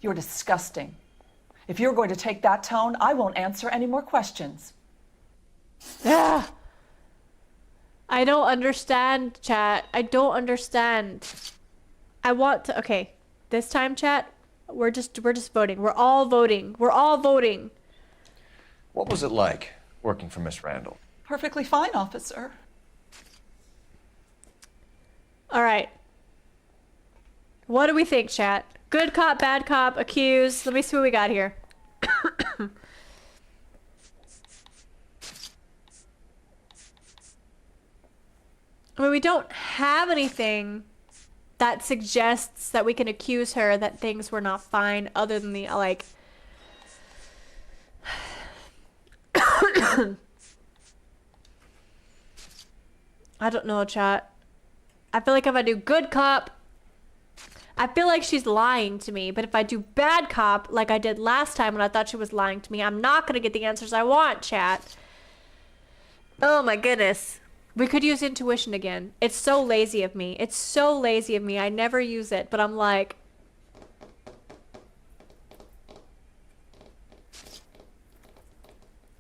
You're disgusting. If you're going to take that tone, I won't answer any more questions.
Ah! I don't understand, chat. I don't understand. I want to. Okay, this time, chat. We're just voting. We're all voting. We're all voting.
What was it like working for Miss Randall?
Perfectly fine, officer.
All right. What do we think, chat? Good cop, bad cop, accused. Let me see what we got here. I mean, we don't have anything that suggests that we can accuse her that things were not fine other than the, like... I don't know, chat. I feel like if I do good cop, I feel like she's lying to me. But if I do bad cop, like I did last time when I thought she was lying to me, I'm not going to get the answers I want, chat. Oh my goodness. We could use intuition again. It's so lazy of me. It's so lazy of me. I never use it, but I'm like...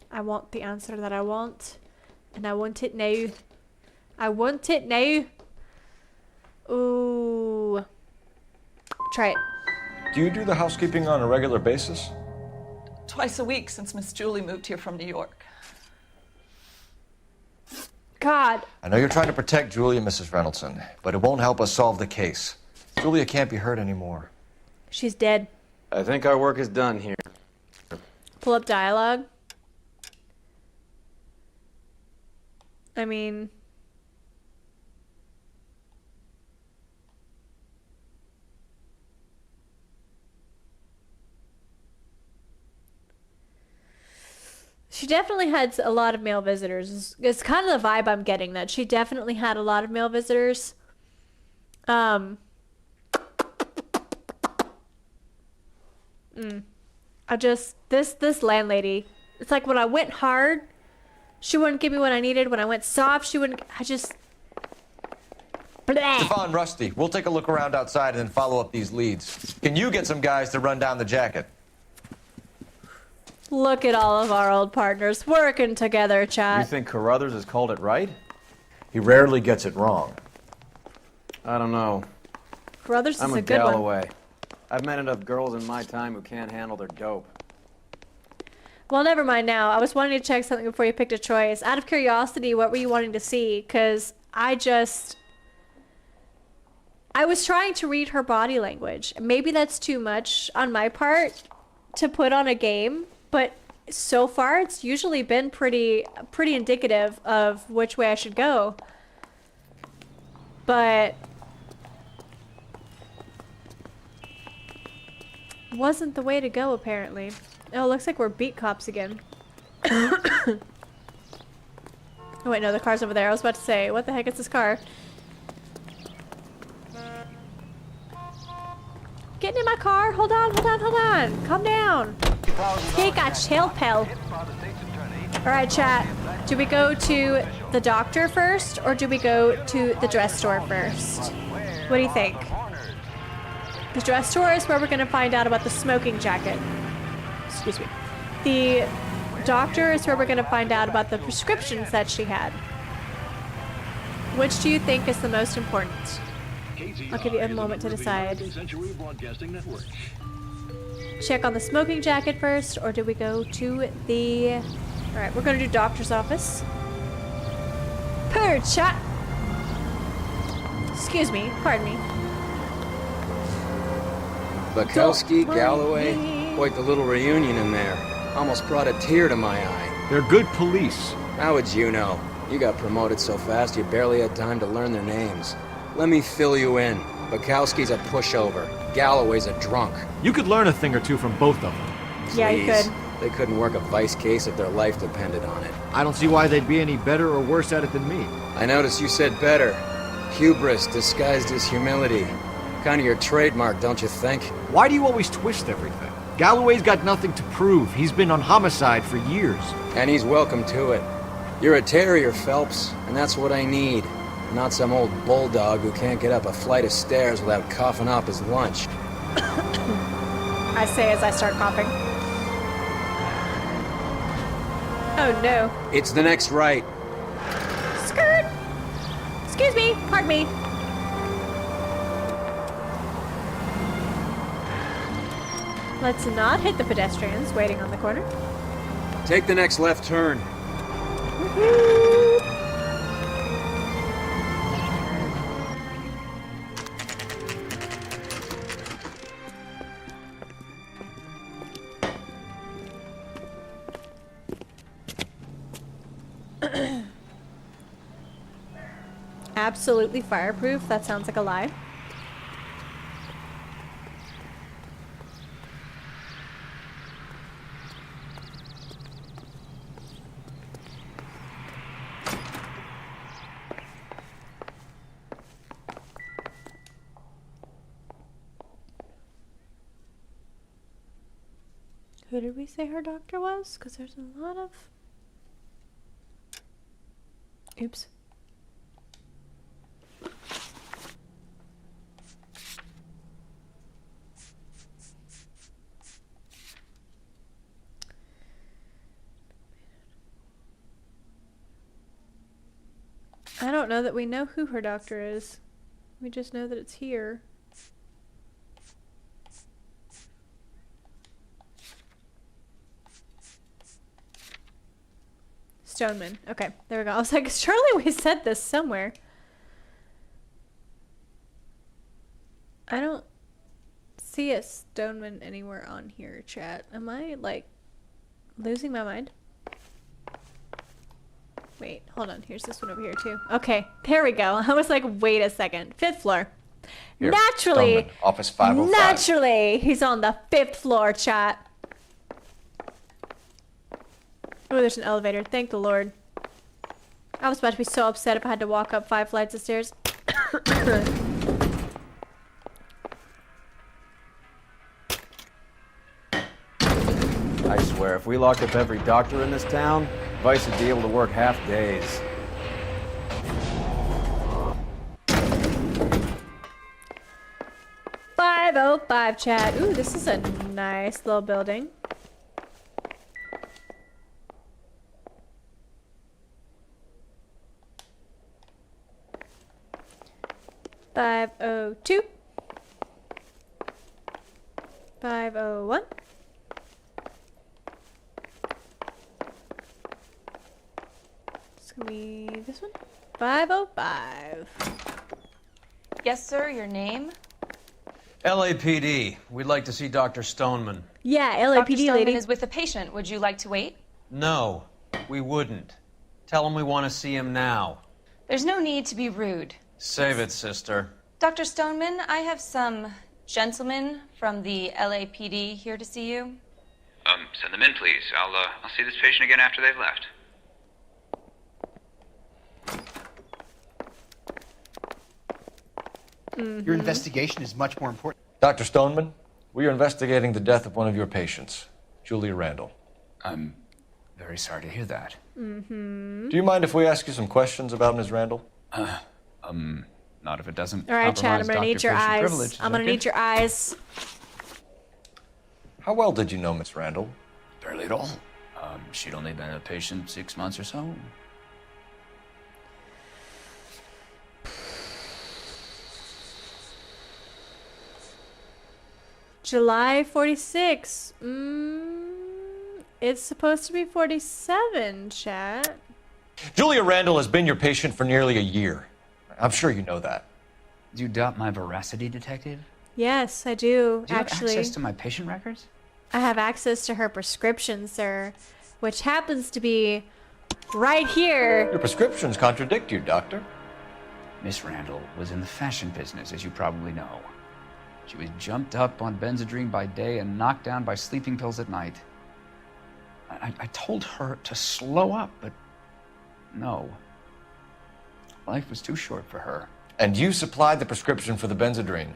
I want the answer that I want. And I want it now. I want it now. Ooh. Try it.
Do you do the housekeeping on a regular basis?
Twice a week since Miss Julie moved here from New York.
God.
I know you're trying to protect Julia, Mrs. Reynoldsson, but it won't help us solve the case. Julia can't be hurt anymore.
She's dead.
I think our work is done here.
Pull up dialogue. I mean... She definitely had a lot of male visitors. It's kind of the vibe I'm getting, that she definitely had a lot of male visitors. I just, this landlady, it's like when I went hard, she wouldn't give me what I needed. When I went soft, she wouldn't, I just... Bleh.
Stefan, Rusty, we'll take a look around outside and then follow up these leads. Can you get some guys to run down the jacket?
Look at all of our old partners working together, chat.
You think Carruthers has called it right?
He rarely gets it wrong.
I don't know.
Carruthers is
I'm
a
a
good one.
Galloway. I've met enough girls in my time who can't handle their dope.
Well, never mind now. I was wanting to check something before you picked a choice. Out of curiosity, what were you wanting to see? Because I was trying to read her body language. Maybe that's too much on my part to put on a game, but so far it's usually been pretty indicative of which way I should go. But wasn't the way to go, apparently. Oh, it looks like we're beat cops again. Oh wait, no, the car's over there. I was about to say, what the heck is this car? Getting in my car? Hold on, hold on, hold on. Calm down. Take a chill pill. Alright, chat. Do we go to the doctor first, or do we go to the dress store first? What do you think? The dress store is where we're going to find out about the smoking jacket. Excuse me. The doctor is where we're going to find out about the prescriptions that she had. Which do you think is the most important? I'll give you a moment to decide. Check on the smoking jacket first, or do we go to the... Alright, we're going to do doctor's office. Per chat! Excuse me, pardon me.
Bukowski, Galloway, quite the little reunion in there. Almost brought a tear to my eye.
They're good police.
How would you know? You got promoted so fast you barely had time to learn their names. Let me fill you in. Bukowski's a pushover. Galloway's a drunk.
You could learn a thing or two from both of them.
Yeah, you could.
They couldn't work a vice case if their life depended on it.
I don't see why they'd be any better or worse at it than me.
I noticed you said better. Hubris disguised as humility. Kind of your trademark, don't you think?
Why do you always twist everything? Galloway's got nothing to prove. He's been on homicide for years.
And he's welcome to it. You're a terrier, Phelps, and that's what I need. Not some old bulldog who can't get up a flight of stairs without coughing up his lunch.
I say as I start coughing. Oh no.
It's the next right.
Skirt! Excuse me, pardon me. Let's not hit the pedestrians waiting on the corner.
Take the next left turn.
Absolutely fireproof? That sounds like a lie. Who did we say her doctor was? Because there's a lot of... Oops. I don't know that we know who her doctor is. We just know that it's here. Stoneman. Okay, there we go. I was like, surely we said this somewhere. I don't see a Stoneman anywhere on here, chat. Am I, like, losing my mind? Wait, hold on. Here's this one over here, too. Okay, there we go. I was like, wait a second. 5th floor.
Here,
Naturally.
Stoneman, office 505.
Naturally. He's on the 5th floor, chat. Oh, there's an elevator. Thank the Lord. I was about to be so upset if I had to walk up 5 flights of stairs.
I swear, if we locked up every doctor in this town, Vice would be able to work half days.
.505 chat. Ooh, this is a nice little building. .502. 501. It's gonna be this one. 505.
Yes, sir. Your name?
LAPD. We'd like to see Dr. Stoneman.
Yeah,
Dr.
LAPD
Stoneman
lady.
is with a patient. Would you like to wait?
No, we wouldn't. Tell him we want to see him now.
There's no need to be rude.
Save it, sister.
Dr. Stoneman, I have some gentlemen from the LAPD here to see you.
Send them in, please. I'll see this patient again after they've left.
Your investigation is much more important.
Dr. Stoneman, we are investigating the death of one of your patients, Julia Randall.
I'm very sorry to hear that.
Mm-hmm.
Do you mind if we ask you some questions about Ms. Randall?
Not if it doesn't
All right, Chad, I'm gonna need your eyes. I'm gonna need your eyes.
How well did you know Miss Randall?
Barely at all. She'd only been a patient 6 months or so.
July 46. It's supposed to be 47, chat.
Julia Randall has been your patient for nearly a year. I'm sure you know that.
Do you doubt my veracity, detective?
Yes, I do,
Do you
actually.
have access to my patient records?
I have access to her prescription, sir, which happens to be right here.
Your prescriptions contradict you, doctor.
Miss Randall was in the fashion business, as you probably know. She was jumped up on Benzedrine by day and knocked down by sleeping pills at night. I told her to slow up, but no. Life was too short for her.
And you supplied the prescription for the Benzedrine?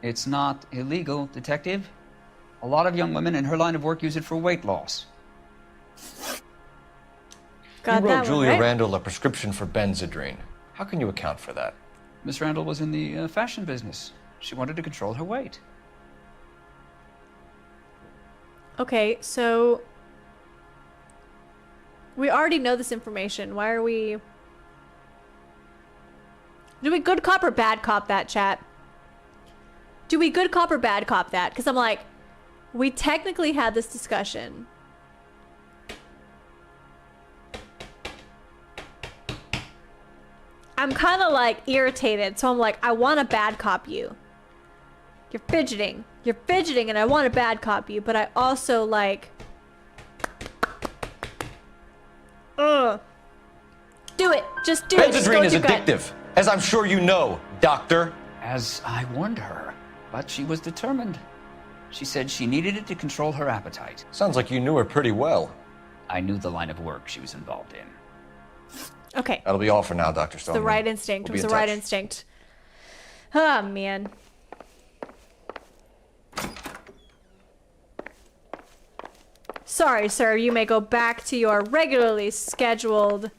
It's not illegal, detective. A lot of young women in her line of work use it for weight loss.
Got
you wrote
that
Julia
one, right?
Randall a prescription for Benzedrine. How can you account for that?
Miss Randall was in the fashion business. She wanted to control her weight.
Okay, so we already know this information. Why are we... Do we good cop or bad cop that, chat? Do we good cop or bad cop that? Because I'm like, we technically had this discussion. I'm kind of like irritated. So I'm like, I want to bad cop you. You're fidgeting. You're fidgeting and I want to bad cop you. But I also like... Ugh. Do it. Just do it. Just go
Benzedrine
with
is
your gut.
addictive, as I'm sure you know, Doctor.
As I warned her, but she was determined. She said she needed it to control her appetite.
Sounds like you knew her pretty well.
I knew the line of work she was involved in.
Okay.
That'll be all for now, Dr.
It's
Stoneman.
the right instinct. It
We'll
was
be
the
in
right
touch.
instinct. Oh, man. Sorry, sir. You may go back to your regularly scheduled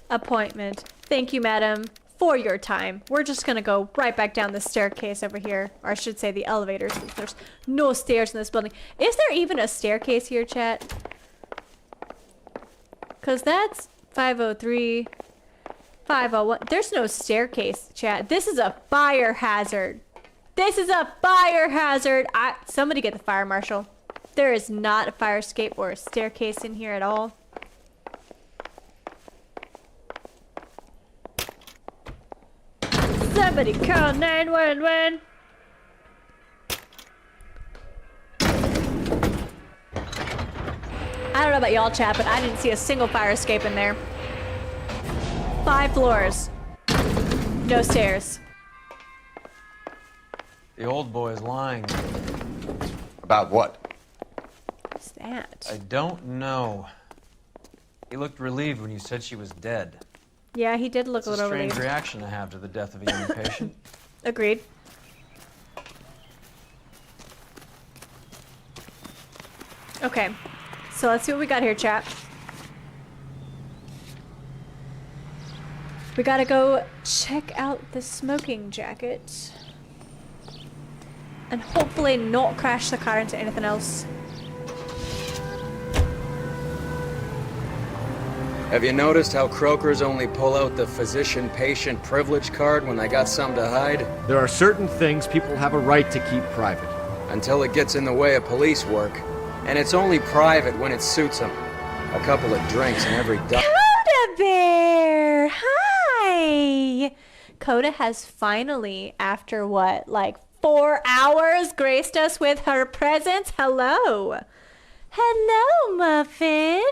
appointment. Thank you, madam, for your time. We're just gonna go right back down the staircase over here. Or I should say the elevator, since there's no stairs in this building. Is there even a staircase here, chat? Because that's 503, 501. There's no staircase, chat. This is a fire hazard. This is a fire hazard. Somebody get the fire marshal. There is not a fire escape or a staircase in here at all. Somebody call 911. I don't know about y'all, chat, but I didn't see a single fire escape in there. 5 floors. No stairs.
The old boy is lying.
About what?
What's that?
I don't know. He looked relieved when you said she was dead.
Yeah, he did look
It's
a
a
little
strange
relieved.
reaction to have to the death of a young patient.
Agreed. Okay, so let's see what we got here, chat. We gotta go check out the smoking jacket. And hopefully not crash the car into anything else.
Have you noticed how croakers only pull out the physician-patient privilege card when they got something to hide?
There are certain things people have a right to keep private.
Until it gets in the way of police work. And it's only private when it suits them. A couple of drinks and every
Coda Bear! Hi! Coda has finally, after what, like 4 hours, graced us with her presence. Hello! Hello, Muffin!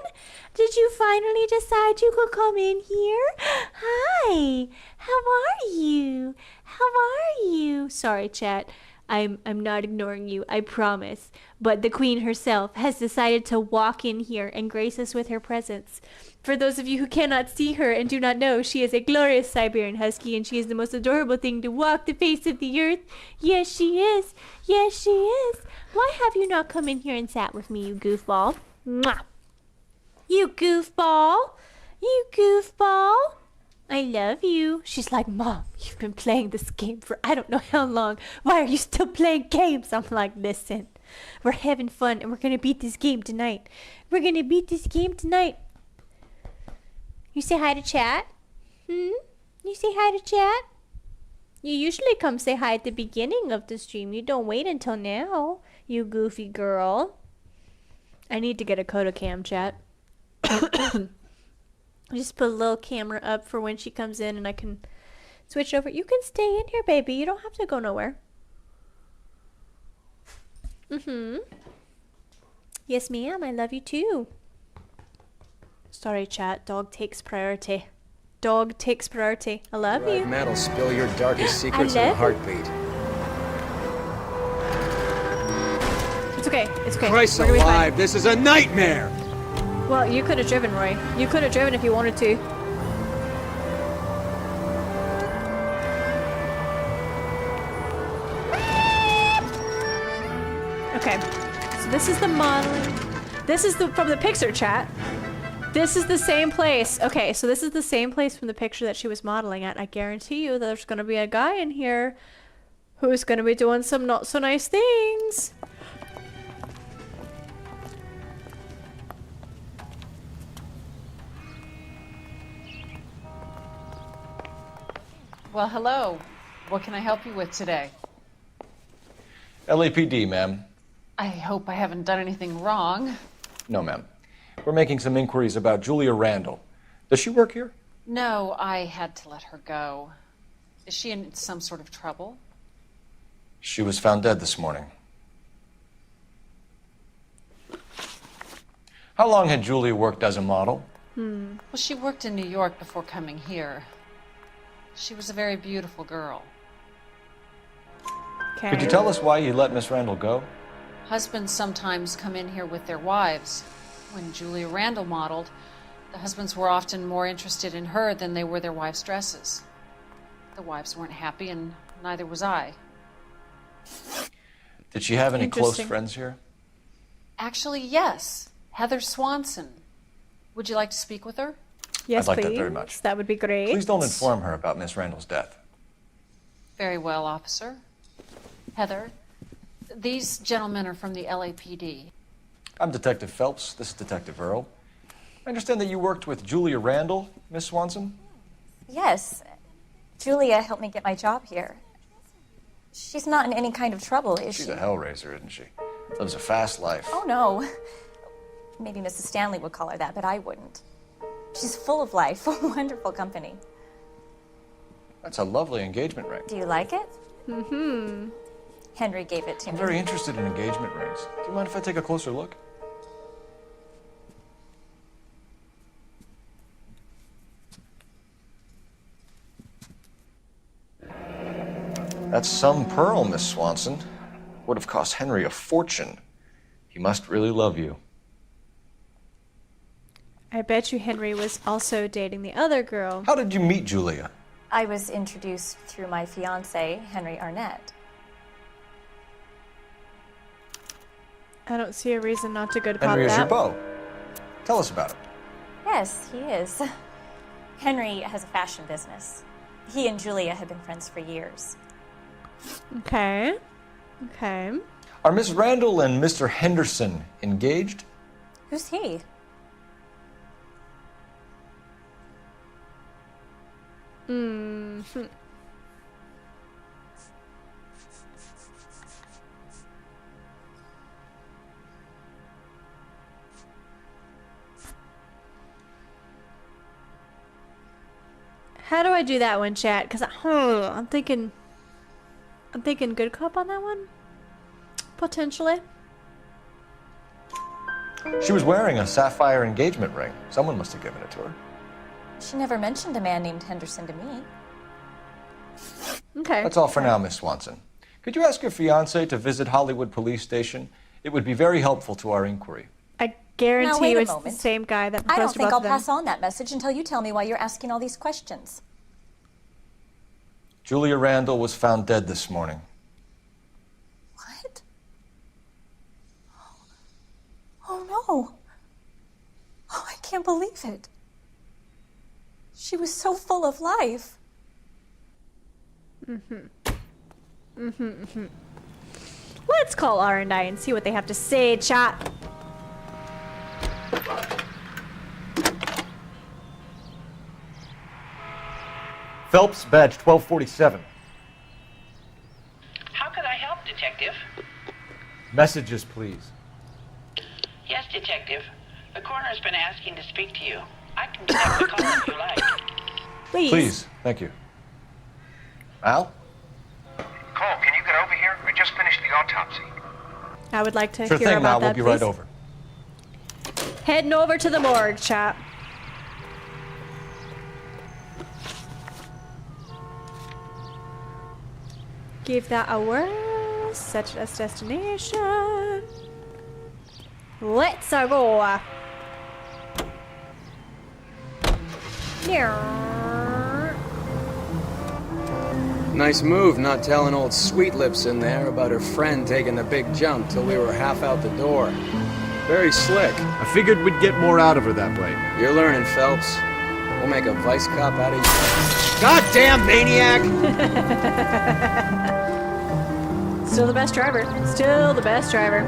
Did you finally decide you could come in here? Hi! How are you? How are you? Sorry, chat. I'm not ignoring you, I promise. But the queen herself has decided to walk in here and grace us with her presence. For those of you who cannot see her and do not know, she is a glorious Siberian Husky and she is the most adorable thing to walk the face of the earth. Yes, she is. Yes, she is. Why have you not come in here and sat with me, you goofball? Mwah. You goofball. You goofball. I love you. She's like, Mom, you've been playing this game for I don't know how long. Why are you still playing games? I'm like, listen, we're having fun and we're going to beat this game tonight. We're going to beat this game tonight. You say hi to chat? You say hi to chat? You usually come say hi at the beginning of the stream. You don't wait until now, you goofy girl. I need to get a Coda cam, chat. Just put a little camera up for when she comes in and I can switch over. You can stay in here, baby. You don't have to go nowhere. Yes, ma'am. I love you too. Sorry, chat. Dog takes priority. Dog takes priority. I love you.
Matt'll spill your darkest secrets in
love
a
you.
heartbeat.
It's okay. It's okay.
Christ
We're gonna be fine.
alive, this is a nightmare!
Well, you could have driven, Roy. You could have driven if you wanted to. Okay, so this is the modeling. This is from the picture, chat. This is the same place. Okay, so this is the same place from the picture that she was modeling at. I guarantee you there's gonna be a guy in here who's gonna be doing some not so nice things.
Well, hello. What can I help you with today?
LAPD, ma'am.
I hope I haven't done anything wrong.
No, ma'am. We're making some inquiries about Julia Randall. Does she work here?
No, I had to let her go. Is she in some sort of trouble?
She was found dead this morning. How long had Julia worked as a model?
Well, she worked in New York before coming here. She was a very beautiful girl.
Okay.
Could you tell us why you let Miss Randall go?
Husbands sometimes come in here with their wives. When Julia Randall modeled, the husbands were often more interested in her than they were their wives' dresses. The wives weren't happy, and neither was I.
Did she have any close
Interesting.
friends here?
Actually, yes. Heather Swanson. Would you like to speak with her?
Yes,
I'd like
please.
that very much.
That would be great.
Please don't inform her about Miss Randall's death.
Very well, officer. Heather, these gentlemen are from the LAPD.
I'm Detective Phelps. This is Detective Earl. I understand that you worked with Julia Randall, Miss Swanson?
Yes. Julia helped me get my job here. She's not in any kind of trouble, is
She's
she?
a hellraiser, isn't she? Lives a fast life.
Oh, no. Maybe Mrs. Stanley would call her that, but I wouldn't. She's full of life, wonderful company.
That's a lovely engagement ring.
Do you like it?
Mm-hmm.
Henry gave it to
I'm
me.
very interested in engagement rings. Do you mind if I take a closer look? That's some pearl, Miss Swanson. Would have cost Henry a fortune. He must really love you.
I bet you Henry was also dating the other girl.
How did you meet Julia?
I was introduced through my fiancé, Henry Arnett.
I don't see a reason not to go to pop
Henry is your
that.
beau. Tell us about him.
Yes, he is. Henry has a fashion business. He and Julia have been friends for years.
Okay. Okay.
Are Miss Randall and Mr. Henderson engaged?
Who's he?
Mm-hmm. How do I do that one, chat? Because I'm thinking good cop on that one. Potentially.
She was wearing a sapphire engagement ring. Someone must have given it to her.
She never mentioned a man named Henderson to me.
Okay.
That's all for now, Miss Swanson. Could you ask your fiancé to visit Hollywood Police Station? It would be very helpful to our inquiry.
I guarantee
Now, wait
you
a
it's the
moment.
same guy that
I don't
proposed to
think
both
I'll
of them.
pass on that message until you tell me why you're asking all these questions.
Julia Randall was found dead this morning.
What? Oh, no. Oh, I can't believe it. She was so full of life.
Let's call R&I and see what they have to say, chat.
Phelps, badge 1247.
How could I help, Detective?
Messages, please.
Yes, Detective. The coroner's been asking to speak to you. I can connect the call if you like.
Please, thank you. Al?
Cole, can you get over here? I just finished the autopsy.
I would like to
Sure
hear
thing,
about
Al. We'll
that,
be
please.
right over.
Heading over to the morgue, chat. Give that a whirl. Set it as destination. Let's go.
Nice move not telling old Sweet Lips in there about her friend taking the big jump till we were half out the door. Very slick.
I figured we'd get more out of her that way.
You're learning, Phelps. We'll make a vice cop out of you. Goddamn maniac!
Still the best driver. Still the best driver.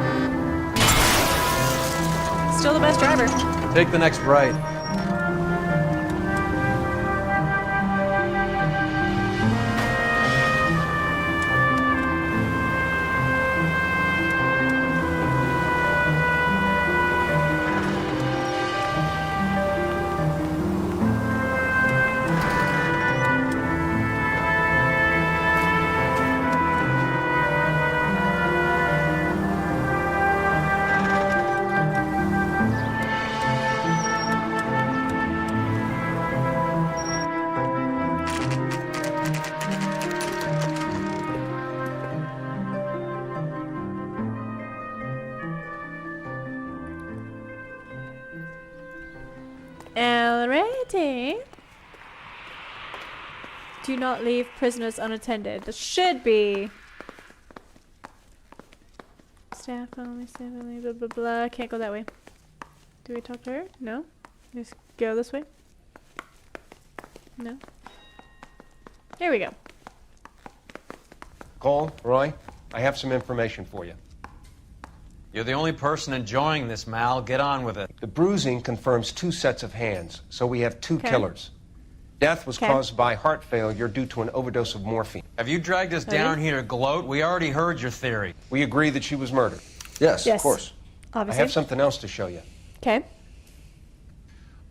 Still the best driver.
Take the next right.
Alrighty. Do not leave prisoners unattended. This should be. Staff only, blah, blah, blah. Can't go that way. Do we talk to her? No? Just go this way? No? Here we go.
Cole, Roy, I have some information for you.
You're the only person enjoying this, Mal. Get on with it.
The bruising confirms 2 sets of hands, so we have 2
Okay.
killers. Death was caused by heart failure due to an overdose of morphine.
Have you dragged us down here to gloat? We already heard your theory.
We agree that she was murdered.
Yes,
Yes.
of course.
Obviously.
I have something else to show you.
Okay.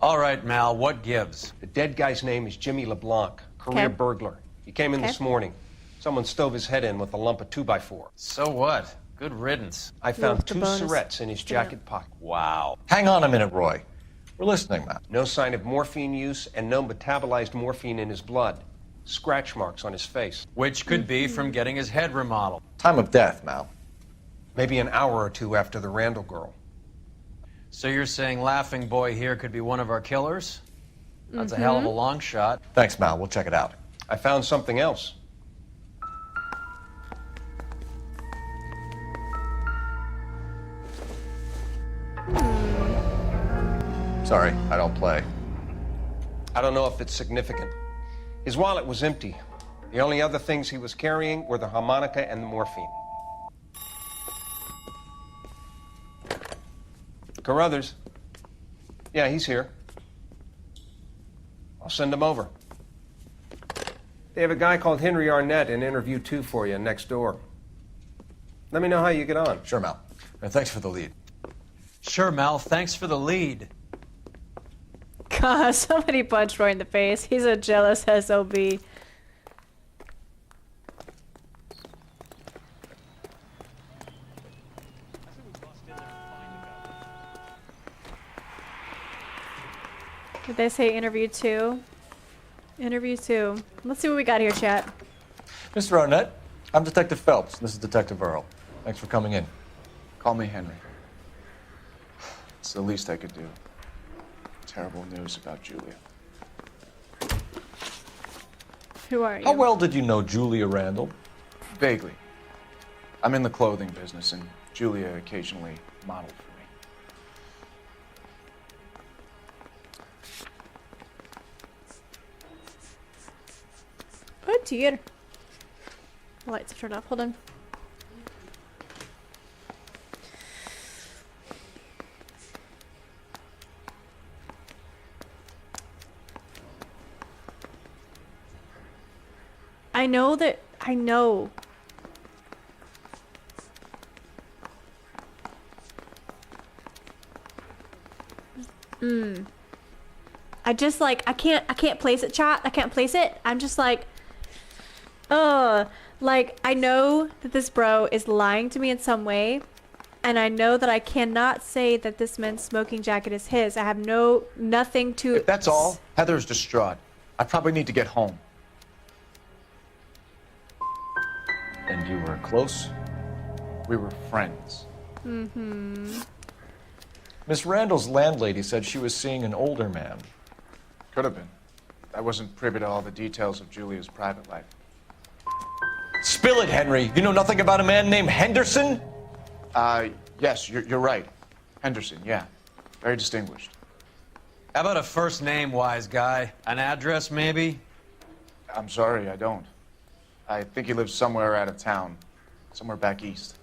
All right, Mal, what gives?
The dead guy's name is Jimmy LeBlanc, career
Okay.
burglar. He came in
Okay.
this morning. Someone stove his head in with a lump of 2x4.
So what? Good riddance.
I found
Love the
2
bonus.
syrettes in his jacket pocket.
Wow.
Hang on a minute, Roy. We're listening, Matt.
No sign of morphine use and no metabolized morphine in his blood. Scratch marks on his face.
Which could be from getting his head remodeled.
Time of death, Mal.
Maybe an hour or 2 after the Randall girl.
So you're saying Laughing Boy here could be one of our killers? That's a hell of a long shot.
Thanks, Mal. We'll check it out.
I found something else.
Sorry, I don't play.
I don't know if it's significant. His wallet was empty. The only other things he was carrying were the harmonica and the morphine. Carruthers. Yeah, he's here. I'll send him over. They have a guy called Henry Arnett in interview 2 for you next door. Let me know how you get on.
Sure, Mal. And thanks for the lead.
Sure, Mal, thanks for the lead.
God, somebody punched Roy in the face. He's a jealous SOB. Did they say interview 2? Interview 2. Let's see what we got here, chat.
Mr. Arnett, I'm Detective Phelps. This is Detective Earl. Thanks for coming in.
Call me Henry. It's the least I could do. Terrible news about Julia.
Who are you?
How well did you know Julia Randall?
Vaguely. I'm in the clothing business, and Julia occasionally modeled for me.
Oh dear. The lights have turned off. Hold on. I know that. I know. I just like I can't place it, chat. I can't place it. I'm just like like I know that this bro is lying to me in some way, and I know that I cannot say that this men's smoking jacket is his. I have nothing to.
If that's all, Heather's distraught. I probably need to get home.
And you were close?
We were friends.
Mm-hmm.
Miss Randall's landlady said she was seeing an older man.
Could have been. I wasn't privy to all the details of Julia's private life.
Spill it, Henry. You know nothing about a man named Henderson?
Yes, you're right. Henderson, yeah. Very distinguished.
How about a first name, wise guy? An address, maybe?
I'm sorry, I don't. I think he lives somewhere out of town. Somewhere back east.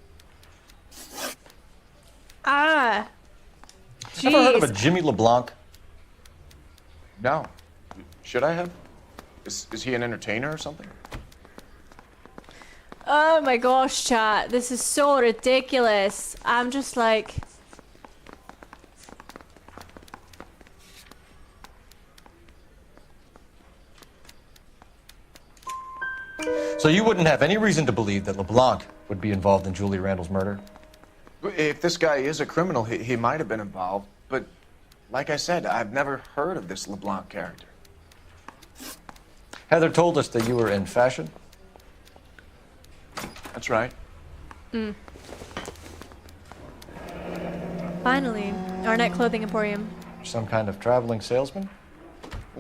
Ah.
Ever heard of a
Jeez.
Jimmy LeBlanc?
No. Should I have? Is he an entertainer or something?
Oh my gosh, chat. This is so ridiculous. I'm just like.
So you wouldn't have any reason to believe that LeBlanc would be involved in Julie Randall's murder?
If this guy is a criminal, he might have been involved. But like I said, I've never heard of this LeBlanc character.
Heather told us that you were in fashion.
That's right.
Finally, Arnett Clothing Emporium.
Some kind of traveling salesman?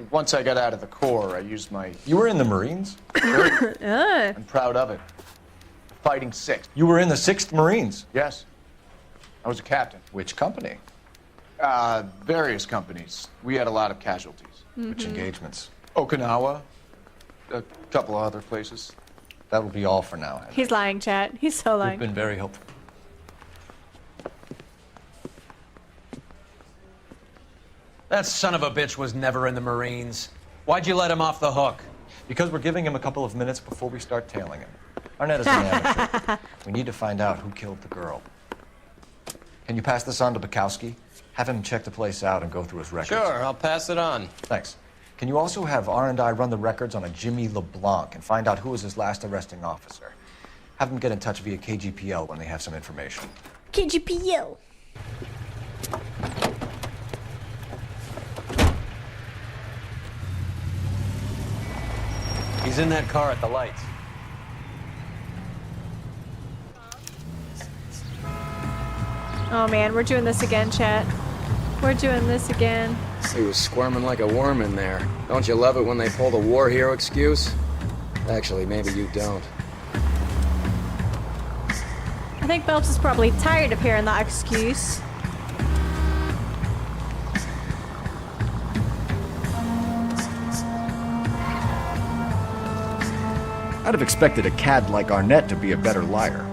Once I got out of the Corps, I used my...
You were in the Marines?
I'm proud of it. Fighting 6th.
You were in the 6th Marines?
Yes. I was a captain.
Which company?
Various companies. We had a lot of casualties.
Which engagements?
Okinawa, a couple of other places.
That will be all for now, Henry.
He's lying, chat. He's so
You've
lying.
been very helpful.
That son of a bitch was never in the Marines. Why'd you let him off the hook?
Because we're giving him a couple of minutes before we start tailing him. Arnett is an amateur. We need to find out who killed the girl. Can you pass this on to Bukowski? Have him check the place out and go through his records.
Sure, I'll pass it on.
Thanks. Can you also have R&I run the records on a Jimmy LeBlanc and find out who was his last arresting officer? Have them get in touch via KGPL when they have some information.
KGPL.
He's in that car at the lights.
Oh man, we're doing this again, chat. We're doing this again.
He was squirming like a worm in there. Don't you love it when they pull the war hero excuse? Actually, maybe you don't.
I think Phelps is probably tired of hearing that excuse.
I'd have expected a cad like Arnett to be a better liar.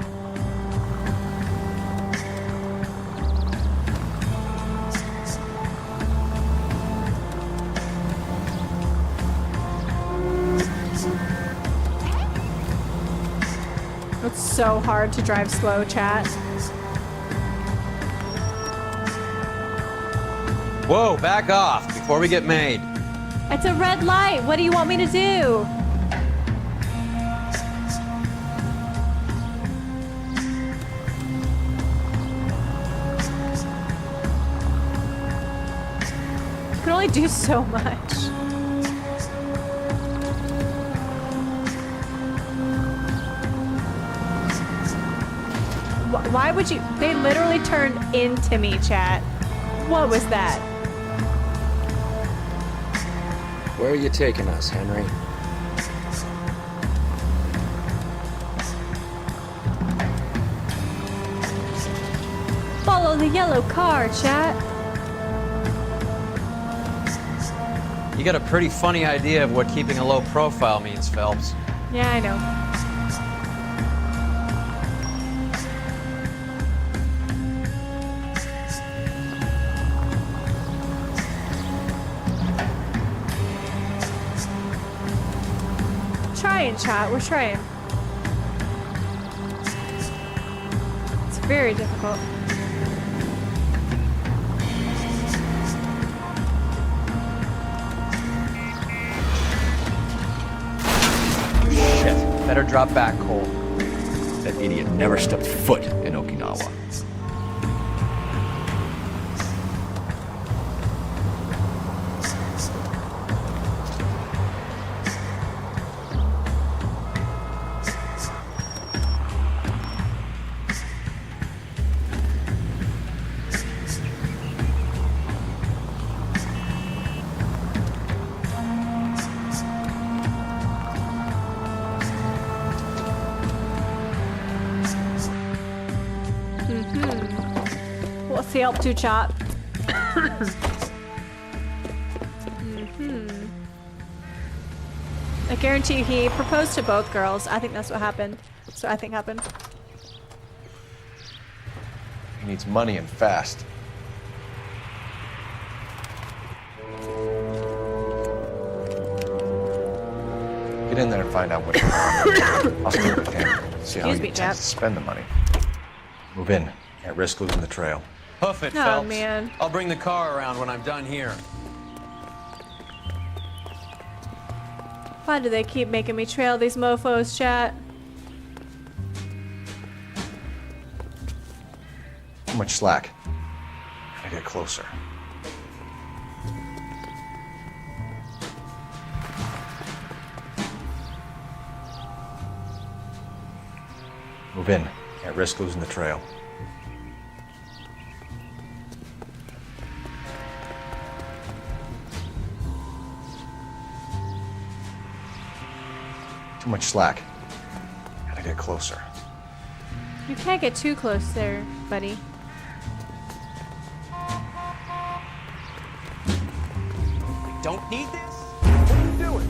It's so hard to drive slow, chat.
Whoa, back off before we get made.
It's a red light. What do you want me to do? You can only do so much. Why would you? They literally turned into me, chat. What was that?
Where are you taking us, Henry?
Follow the yellow car, chat.
You got a pretty funny idea of what keeping a low profile means, Phelps.
Yeah, I know. Trying, chat. We're trying. It's very difficult.
Shit. Better drop back, Cole.
That idiot never stepped foot in Okinawa.
What's he up to, chat? I guarantee you he proposed to both girls. I think that's what happened. So I think happened.
He needs money and fast. Get in there and find out what you're on. I'll speak with him. See how
Excuse
he
me,
intends
chap.
to spend the money. Move in. Can't risk losing the trail.
Hoof it,
Oh,
Phelps.
man.
I'll bring the car around when I'm done here.
Why do they keep making me trail these mofos, chat?
Too much slack. Gotta get closer. Move in. Can't risk losing the trail. Too much slack. Gotta get closer.
You can't get too close there, buddy.
Don't need this? What are you doing?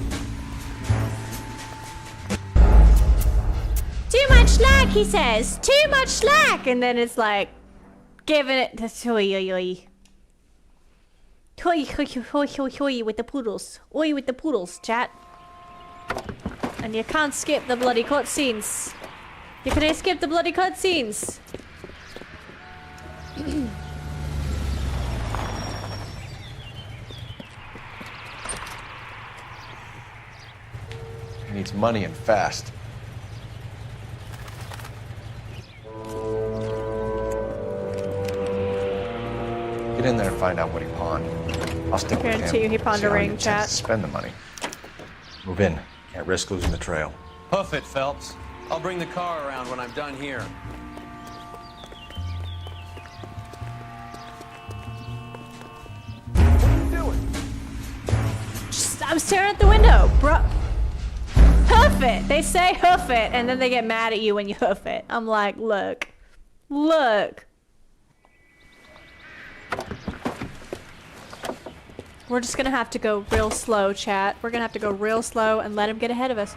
Too much slack, he says. Too much slack. And then it's like, giving it to oi, oi, oi. Hoi, hoi, hoi, hoi, hoi with the poodles. Oi with the poodles, chat. And you can't skip the bloody cutscenes. You can skip the bloody cutscenes.
He needs money and fast. Get in there and find out what he pawned. I'll stick with him.
Guarantee you he pawned
See
a
how
ring,
intends
chat.
to spend the money. Move in. Can't risk losing the trail.
Hoof it, Phelps. I'll bring the car around when I'm done here. What are you doing?
I'm staring at the window, bro. Hoof it. They say hoof it, and then they get mad at you when you hoof it. I'm like, look. Look. We're just gonna have to go real slow, chat. We're gonna have to go real slow and let him get ahead of us.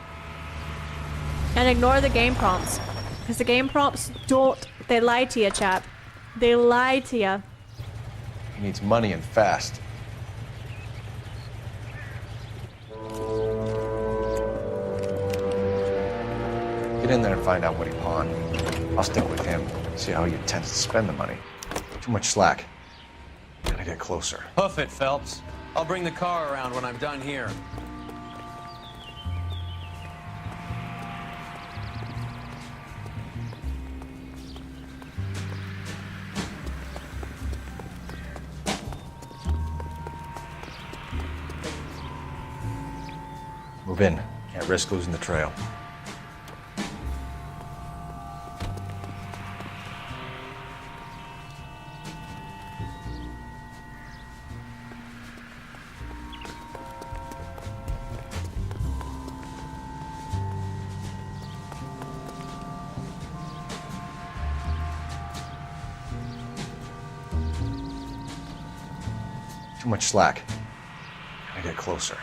And ignore the game prompts. Because the game prompts don't... They lie to you, chat. They lie to you.
He needs money and fast. Get in there and find out what he pawned. I'll stick with him. See how he intends to spend the money. Too much slack. Gotta get closer.
Hoof it, Phelps. I'll bring the car around when I'm done here.
Move in. Can't risk losing the trail. Too much slack. Gotta get closer.